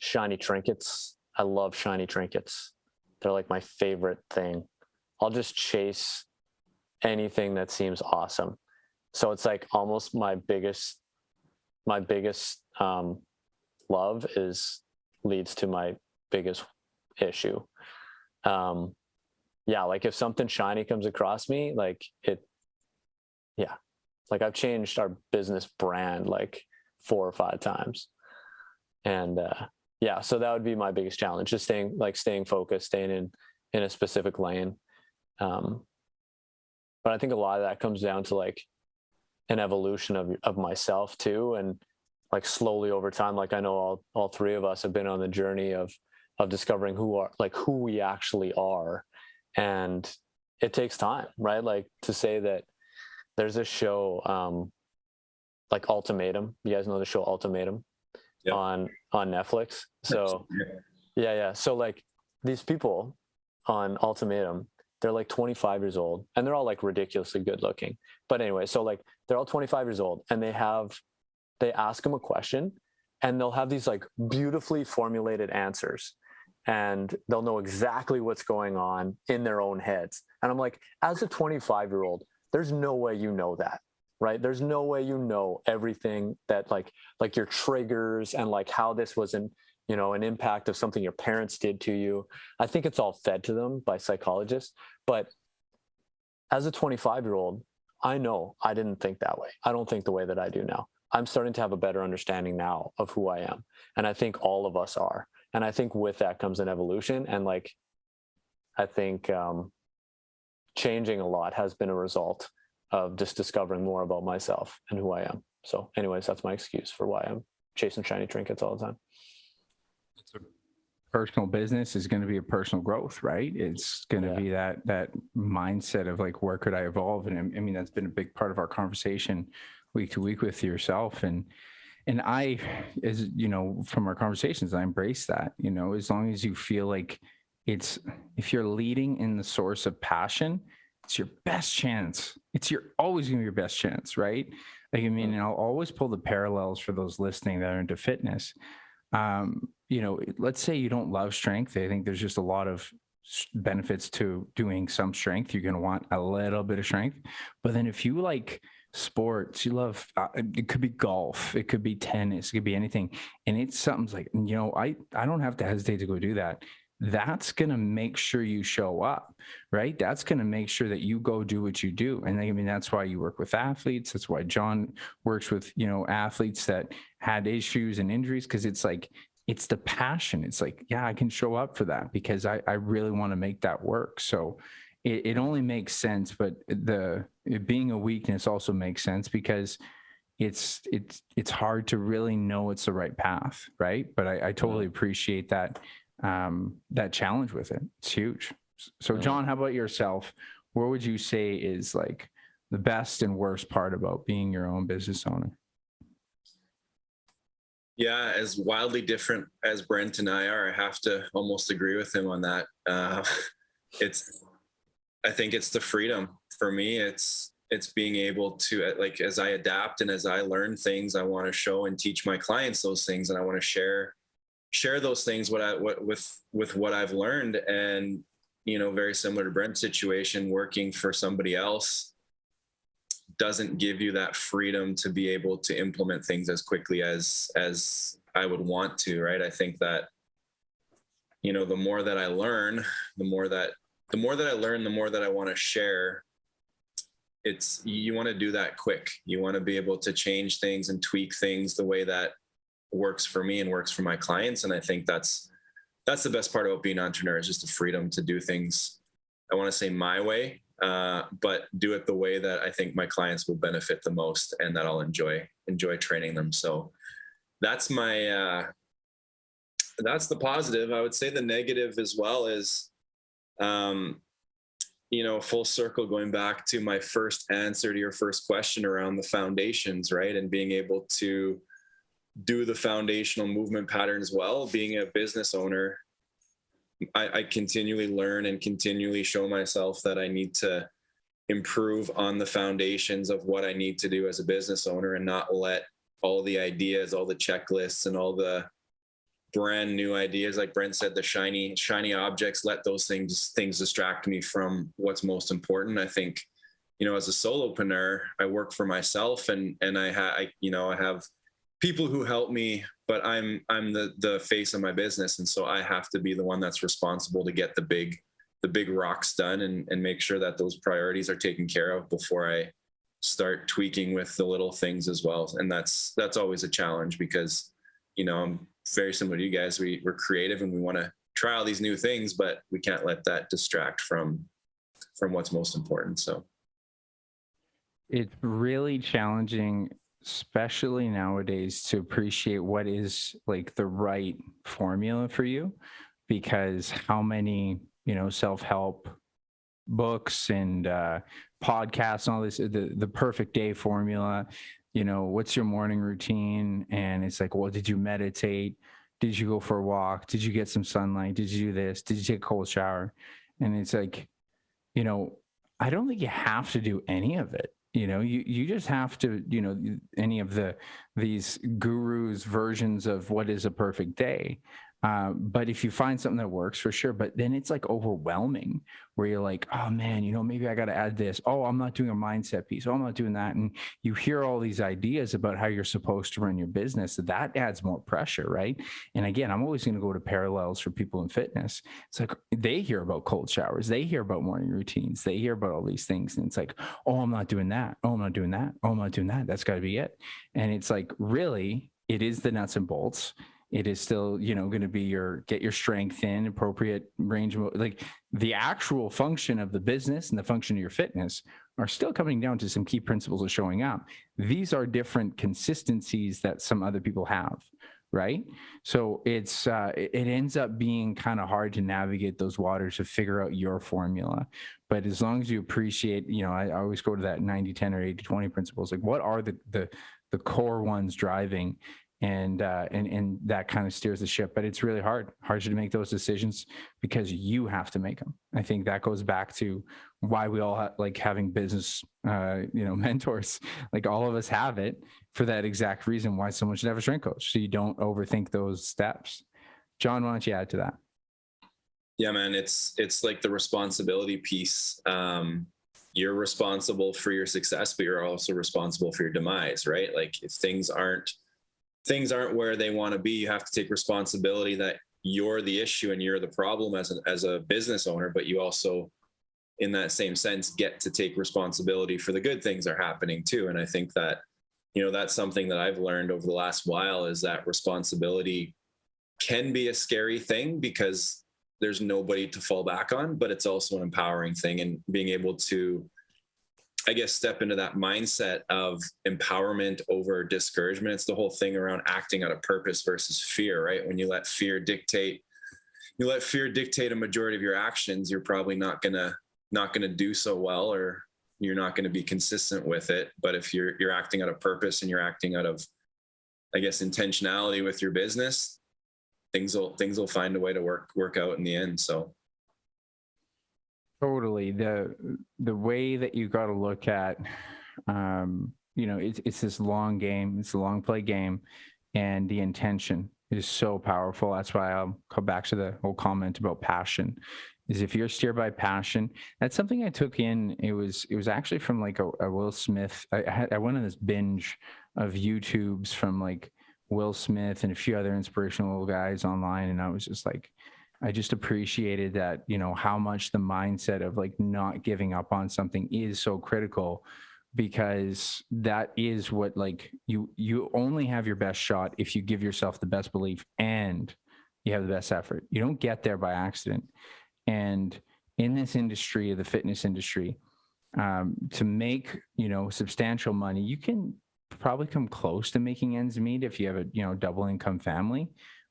B: shiny trinkets. I love shiny trinkets. They're like my favorite thing. I'll just chase anything that seems awesome. So it's like almost my biggest love leads to my biggest issue. Like if something shiny comes across me, like I've changed our business brand like 4 or 5 times. And so that would be my biggest challenge, just staying focused, staying in a specific lane. But I think a lot of that comes down to like an evolution of myself too. And like slowly over time, like I know all 3 of us have been on the journey of discovering who we actually are. And it takes time, right? Like to say that there's a show, like Ultimatum. You guys know the show Ultimatum? Yep. on Netflix. So yeah. So like these people on Ultimatum, they're like 25 years old, and they're all like ridiculously good looking. But anyway, so like they're all 25 years old, and they ask them a question, and they'll have these like beautifully formulated answers, and they'll know exactly what's going on in their own heads. And I'm like, as a 25-year-old, there's no way you know that. Right? There's no way you know everything that like your triggers and like how this was an impact of something your parents did to you. I think it's all fed to them by psychologists. But as a 25-year-old, I know I didn't think that way. I don't think the way that I do now. I'm starting to have a better understanding now of who I am. And I think all of us are. And I think with that comes an evolution. And like, I think changing a lot has been a result of just discovering more about myself and who I am. So anyways, that's my excuse for why I'm chasing shiny trinkets all the time.
A: Personal business is going to be a personal growth, right? It's going to be that mindset of like, where could I evolve? And I mean, that's been a big part of our conversation week to week with yourself. And I, as you know, from our conversations, I embrace that, as long as you feel like if you're leading in the source of passion, it's your best chance. Always going to be your best chance, right? Like, I mean, and I'll always pull the parallels for those listening that are into fitness. Let's say you don't love strength. I think there's just a lot of benefits to doing some strength. You're going to want a little bit of strength. But then if you like sports, you love, it could be golf, it could be tennis, it could be anything. And it's something's like, I don't have to hesitate to go do that. That's going to make sure you show up, right? That's going to make sure that you go do what you do. And I mean, that's why you work with athletes. That's why Jon works with, athletes that had issues and injuries. Cause it's like, it's the passion. It's like, yeah, I can show up for that because I really want to make that work. So it only makes sense, but it being a weakness also makes sense because it's hard to really know it's the right path. Right. But I totally appreciate that challenge with it. It's huge. So Jon, how about yourself? What would you say is like the best and worst part about being your own business owner?
C: Yeah, as wildly different as Brent and I are, I have to almost agree with him on that. I think it's the freedom for me. It's it's being able to, like, as I adapt and as I learn things, I want to show and teach my clients those things, and I want to share those things with what I've learned. And very similar to Brent's situation, working for somebody else doesn't give you that freedom to be able to implement things as quickly as I would want to, right? I think that the more that I learn, the more that I want to share. You want to do that quick. You want to be able to change things and tweak things the way that works for me and works for my clients. And I think that's the best part about being an entrepreneur, is just the freedom to do things, I want to say my way, but do it the way that I think my clients will benefit the most and that I'll enjoy training them. So that's that's the positive. I would say the negative as well is, full circle, going back to my first answer to your first question around the foundations, right? And being able to do the foundational movement patterns well. Being a business owner, I continually learn and continually show myself that I need to improve on the foundations of what I need to do as a business owner, and not let all the ideas, all the checklists, and all the brand new ideas, like Brent said, the shiny objects, let those things distract me from what's most important. I think, as a solopreneur, I work for myself, and I have people who help me, but I'm the face of my business. And so I have to be the one that's responsible to get the big rocks done, and make sure that those priorities are taken care of before I start tweaking with the little things as well. And that's always a challenge, because, I'm very similar to you guys. We're creative and we want to try all these new things, but we can't let that distract from what's most important. So
A: it's really challenging, especially nowadays, to appreciate what is like the right formula for you, because how many, self-help books and podcasts and all this, the perfect day formula, what's your morning routine? And it's like, well, did you meditate? Did you go for a walk? Did you get some sunlight? Did you do this? Did you take a cold shower? And it's like, I don't think you have to do any of it. You just have to, any of these gurus' versions of what is a perfect day. But if you find something that works, for sure. But then it's like overwhelming, where you're like, oh man, maybe I got to add this. Oh, I'm not doing a mindset piece. Oh, I'm not doing that. And you hear all these ideas about how you're supposed to run your business. So that adds more pressure, right? And again, I'm always going to go to parallels for people in fitness. It's like they hear about cold showers. They hear about morning routines. They hear about all these things. And it's like, oh, I'm not doing that. Oh, I'm not doing that. Oh, I'm not doing that. That's got to be it. And it's like, really, it is the nuts and bolts. It is still, going to be get your strength in, appropriate range, like the actual function of the business and the function of your fitness are still coming down to some key principles of showing up. These are different consistencies that some other people have, right? So it ends up being kind of hard to navigate those waters to figure out your formula. But as long as you appreciate, I always go to that 90-10 or 80-20 principles. Like, what are the core ones driving? And that kind of steers the ship. But it's really hard to make those decisions, because you have to make them. I think that goes back to why we all like having business, mentors. Like, all of us have it for that exact reason, why someone should have a strength coach, so you don't overthink those steps. John, why don't you add to that?
C: Yeah, man, it's like the responsibility piece. You're responsible for your success, but you're also responsible for your demise, right? Like, if things aren't where they want to be, you have to take responsibility that you're the issue and you're the problem as a business owner, but you also, in that same sense, get to take responsibility for the good things that are happening too. And I think that, that's something that I've learned over the last while, is that responsibility can be a scary thing because there's nobody to fall back on, but it's also an empowering thing. And being able to, I guess, step into that mindset of empowerment over discouragement. It's the whole thing around acting out of purpose versus fear, right? When you let fear dictate a majority of your actions, you're probably not gonna do so well, or you're not going to be consistent with it. But if you're acting out of purpose and you're acting out of, I guess, intentionality with your business, things will find a way to work out in the end. So
A: Totally. The way that you got to look at, it's this long game. It's a long play game, and the intention is so powerful. That's why I'll come back to the whole comment about passion. Is if you're steered by passion, that's something I took in. It was actually from like a Will Smith. I went on this binge of YouTubes from like Will Smith and a few other inspirational guys online, and I was just like, I just appreciated that, how much the mindset of like not giving up on something is so critical, because that is what, like, you only have your best shot if you give yourself the best belief and you have the best effort. You don't get there by accident. And in this industry, the fitness industry, to make, substantial money, you can probably come close to making ends meet if you have a, double income family,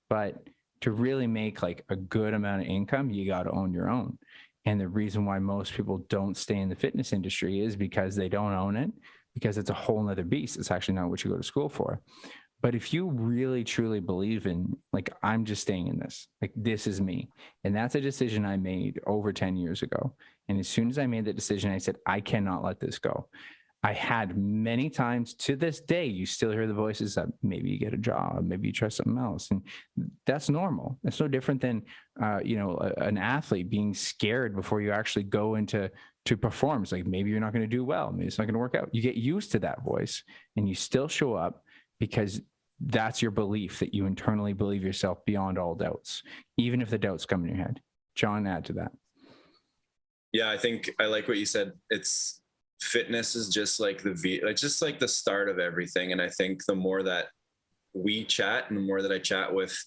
A: but to really make like a good amount of income, you got to own your own. And the reason why most people don't stay in the fitness industry is because they don't own it, because it's a whole nother beast. It's actually not what you go to school for. But if you really truly believe in, like, I'm just staying in this, like, this is me. And that's a decision I made over 10 years ago. And as soon as I made that decision, I said, I cannot let this go. I had many times, to this day, you still hear the voices that maybe you get a job, maybe you try something else. And that's normal. It's no different than, an athlete being scared before you actually go into perform. It's like, maybe you're not going to do well. Maybe it's not going to work out. You get used to that voice and you still show up because that's your belief, that you internally believe yourself beyond all doubts, even if the doubts come in your head. Jon, add to that.
C: Yeah, I think I like what you said. Fitness is just like it's just like the start of everything. And I think the more that we chat and the more that I chat with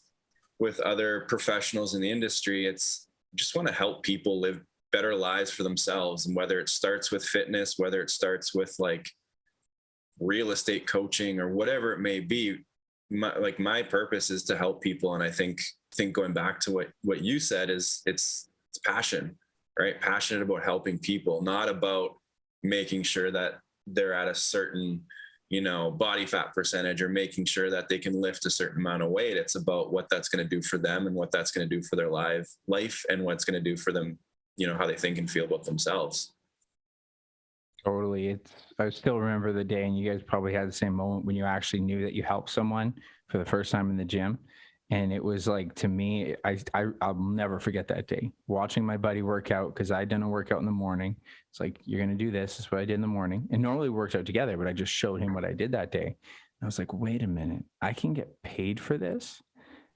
C: other professionals in the industry, it's just want to help people live better lives for themselves. And whether it starts with fitness, whether it starts with like real estate coaching or whatever it may be, my purpose is to help people. And I think going back to what you said is it's passion, right? Passionate about helping people, not about making sure that they're at a certain, body fat percentage or making sure that they can lift a certain amount of weight. It's about what that's going to do for them and what that's going to do for their life and what's going to do for them, how they think and feel about themselves.
A: Totally. I still remember the day, and you guys probably had the same moment when you actually knew that you helped someone for the first time in the gym. And it was like, to me, I'll never forget that day watching my buddy work out, because I'd done a workout in the morning. It's like, you're going to do this. This is what I did in the morning. And normally we worked out together, but I just showed him what I did that day. And I was like, wait a minute, I can get paid for this.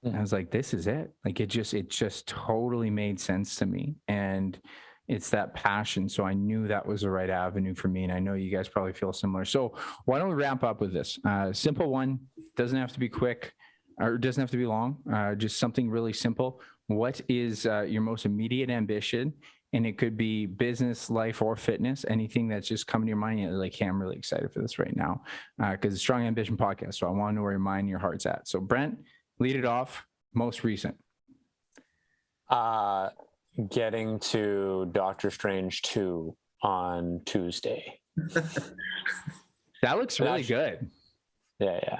A: And I was like, this is it. Like, it just totally made sense to me. And it's that passion. So I knew that was the right avenue for me. And I know you guys probably feel similar. So why don't we wrap up with this? Simple one, doesn't have to be quick, or it doesn't have to be long, just something really simple. What is your most immediate ambition? And it could be business, life, or fitness, anything that's just coming to your mind. You're like, hey, I'm really excited for this right now, because it's Strong Ambition Podcast. So I want to know where your mind and your heart's at. So Brent, lead it off, most recent.
B: Getting to Doctor Strange 2 on Tuesday.
A: That looks really good.
B: Yeah.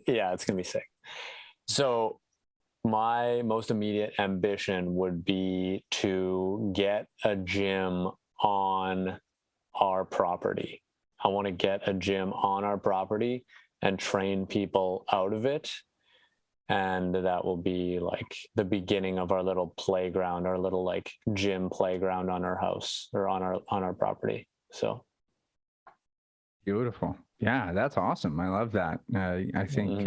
B: Yeah, it's going to be sick. So my most immediate ambition would be to get a gym on our property. I want to get a gym on our property and train people out of it. And that will be like the beginning of our little playground, our little like gym playground on our house or on our property. So
A: beautiful. Yeah, that's awesome. I love that. I think,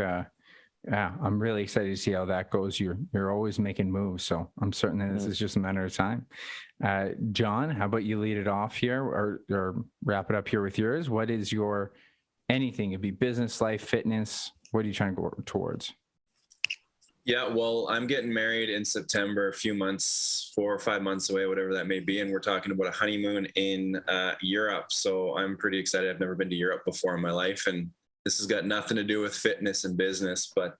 A: yeah, I'm really excited to see how that goes. You're always making moves, so I'm certain that this is just a matter of time. Jon, how about you lead it off here, or wrap it up here with yours? What is your anything? It'd be business, life, fitness. What are you trying to go towards?
C: Yeah, well, I'm getting married in September, a few months, 4 or 5 months away, whatever that may be. And we're talking about a honeymoon in Europe. So I'm pretty excited. I've never been to Europe before in my life. And this has got nothing to do with fitness and business, but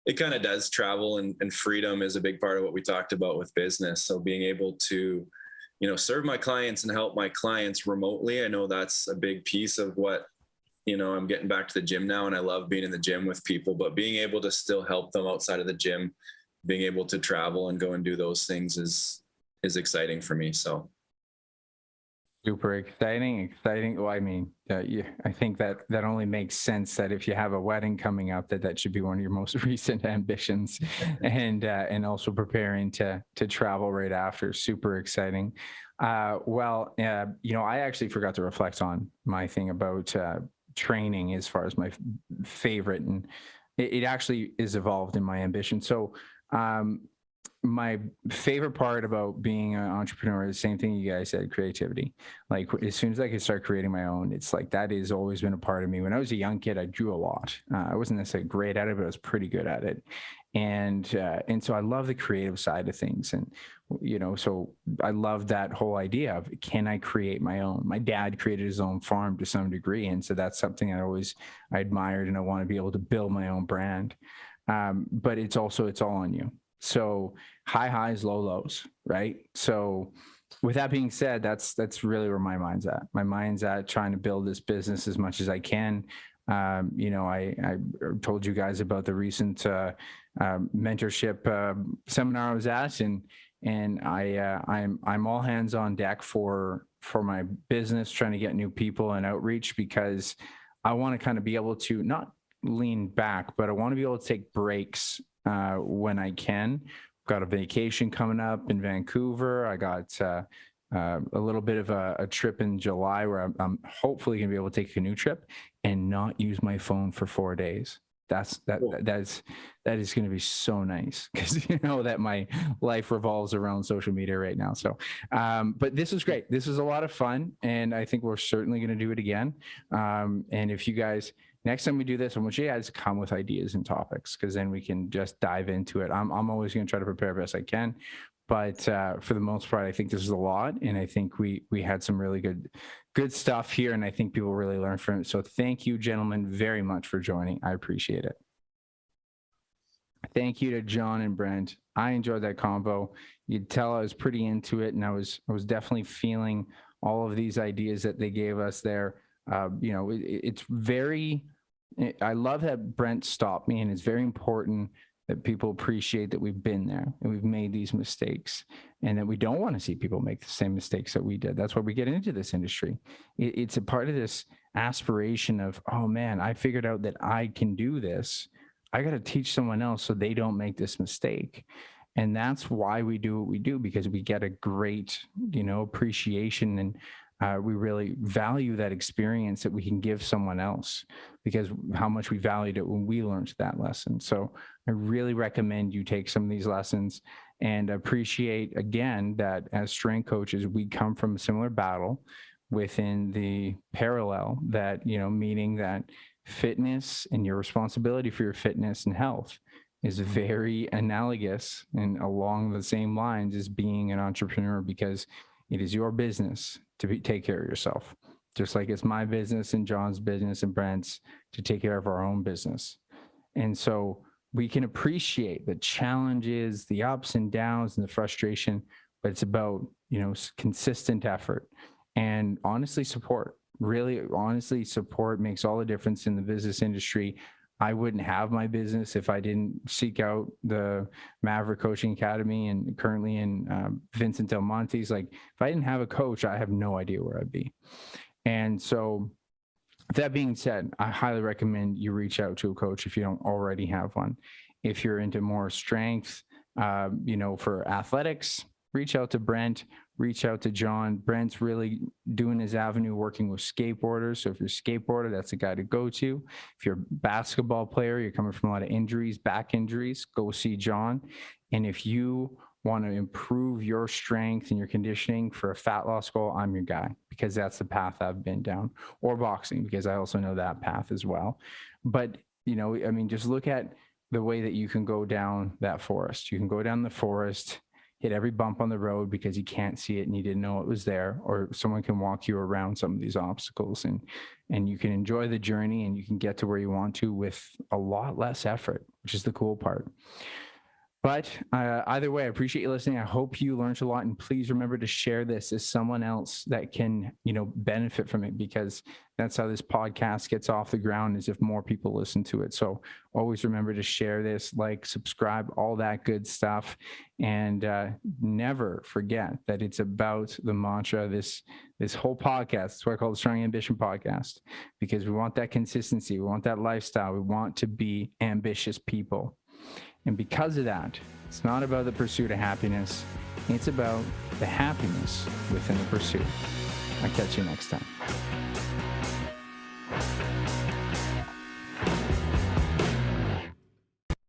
C: it kind of does. Travel and freedom is a big part of what we talked about with business. So being able to, serve my clients and help my clients remotely. I know that's a big piece of what, I'm getting back to the gym now, and I love being in the gym with people, but being able to still help them outside of the gym, being able to travel and go and do those things is is exciting for me. So
A: Super exciting. Well, I mean, I think that only makes sense that if you have a wedding coming up, that should be one of your most recent ambitions, and also preparing to travel right after. Super exciting. I actually forgot to reflect on my thing about training as far as my favorite, and it actually is evolved in my ambition. So, my favorite part about being an entrepreneur is the same thing you guys said, creativity. Like as soon as I could start creating my own, it's like that has always been a part of me. When I was a young kid, I drew a lot. I wasn't necessarily great at it, but I was pretty good at it. And so I love the creative side of things. And, so I love that whole idea of, can I create my own? My dad created his own farm to some degree. And so that's something I admired, and I want to be able to build my own brand. But it's all on you. So high highs, low lows, right? So with that being said, that's really where my mind's at. My mind's at trying to build this business as much as I can. I told you guys about the recent mentorship seminar I was at, and I'm all hands on deck for my business, trying to get new people and outreach, because I want to kind of be able to not lean back, but I want to be able to take breaks when I can. Got a vacation coming up in Vancouver. I got a little bit of a trip in July where I'm hopefully going to be able to take a canoe trip and not use my phone for 4 days. That is going to be so nice, because you know that my life revolves around social media right now. So, but this was great. This was a lot of fun, and I think we're certainly going to do it again. And if you guys, next time we do this, I want you guys to come with ideas and topics, because then we can just dive into it. I'm always going to try to prepare best I can, but for the most part, I think this is a lot, and I think we had some really good stuff here, and I think people really learned from it. So thank you, gentlemen, very much for joining. I appreciate it. Thank you to Jon and Brent. I enjoyed that convo. You'd tell I was pretty into it, and I was definitely feeling all of these ideas that they gave us there. It's very, I love that Brent stopped me, and it's very important that people appreciate that we've been there and we've made these mistakes, and that we don't want to see people make the same mistakes that we did. That's why we get into this industry. It's a part of this aspiration of, oh man, I figured out that I can do this. I got to teach someone else so they don't make this mistake. And that's why we do what we do, because we get a great, appreciation, and we really value that experience that we can give someone else, because how much we valued it when we learned that lesson. So I really recommend you take some of these lessons, and appreciate again that as strength coaches, we come from a similar battle within the parallel that, meaning that fitness and your responsibility for your fitness and health is very analogous and along the same lines as being an entrepreneur, because it is your business to take care of yourself, just like it's my business and Jon's business and Brent's to take care of our own business. And so we can appreciate the challenges, the ups and downs, and the frustration, but it's about, consistent effort and honestly support. Really, honestly, support makes all the difference in the business industry. I wouldn't have my business if I didn't seek out the Maverick Coaching Academy, and currently in Vincent Del Monte's. Like, if I didn't have a coach, I have no idea where I'd be. And so that being said, I highly recommend you reach out to a coach if you don't already have one. If you're into more strength, for athletics, reach out to Brent, reach out to Jon. Brent's really doing his avenue working with skateboarders. So if you're a skateboarder, that's a guy to go to. If you're a basketball player, you're coming from a lot of injuries, back injuries, go see Jon. And if you want to improve your strength and your conditioning for a fat loss goal, I'm your guy, because that's the path I've been down. Or boxing, because I also know that path as well. But, just look at the way that you can go down that forest. You can go down the forest, hit every bump on the road because you can't see it and you didn't know it was there, or someone can walk you around some of these obstacles, and you can enjoy the journey, and you can get to where you want to with a lot less effort, which is the cool part. But either way, I appreciate you listening. I hope you learned a lot, and please remember to share this as someone else that can, benefit from it, because that's how this podcast gets off the ground, is if more people listen to it. So always remember to share this, like, subscribe, all that good stuff. And never forget that it's about the mantra, this whole podcast. That's what I call the Strong Ambition Podcast, because we want that consistency. We want that lifestyle. We want to be ambitious people. And because of that, it's not about the pursuit of happiness. It's about the happiness within the pursuit. I'll catch you next time.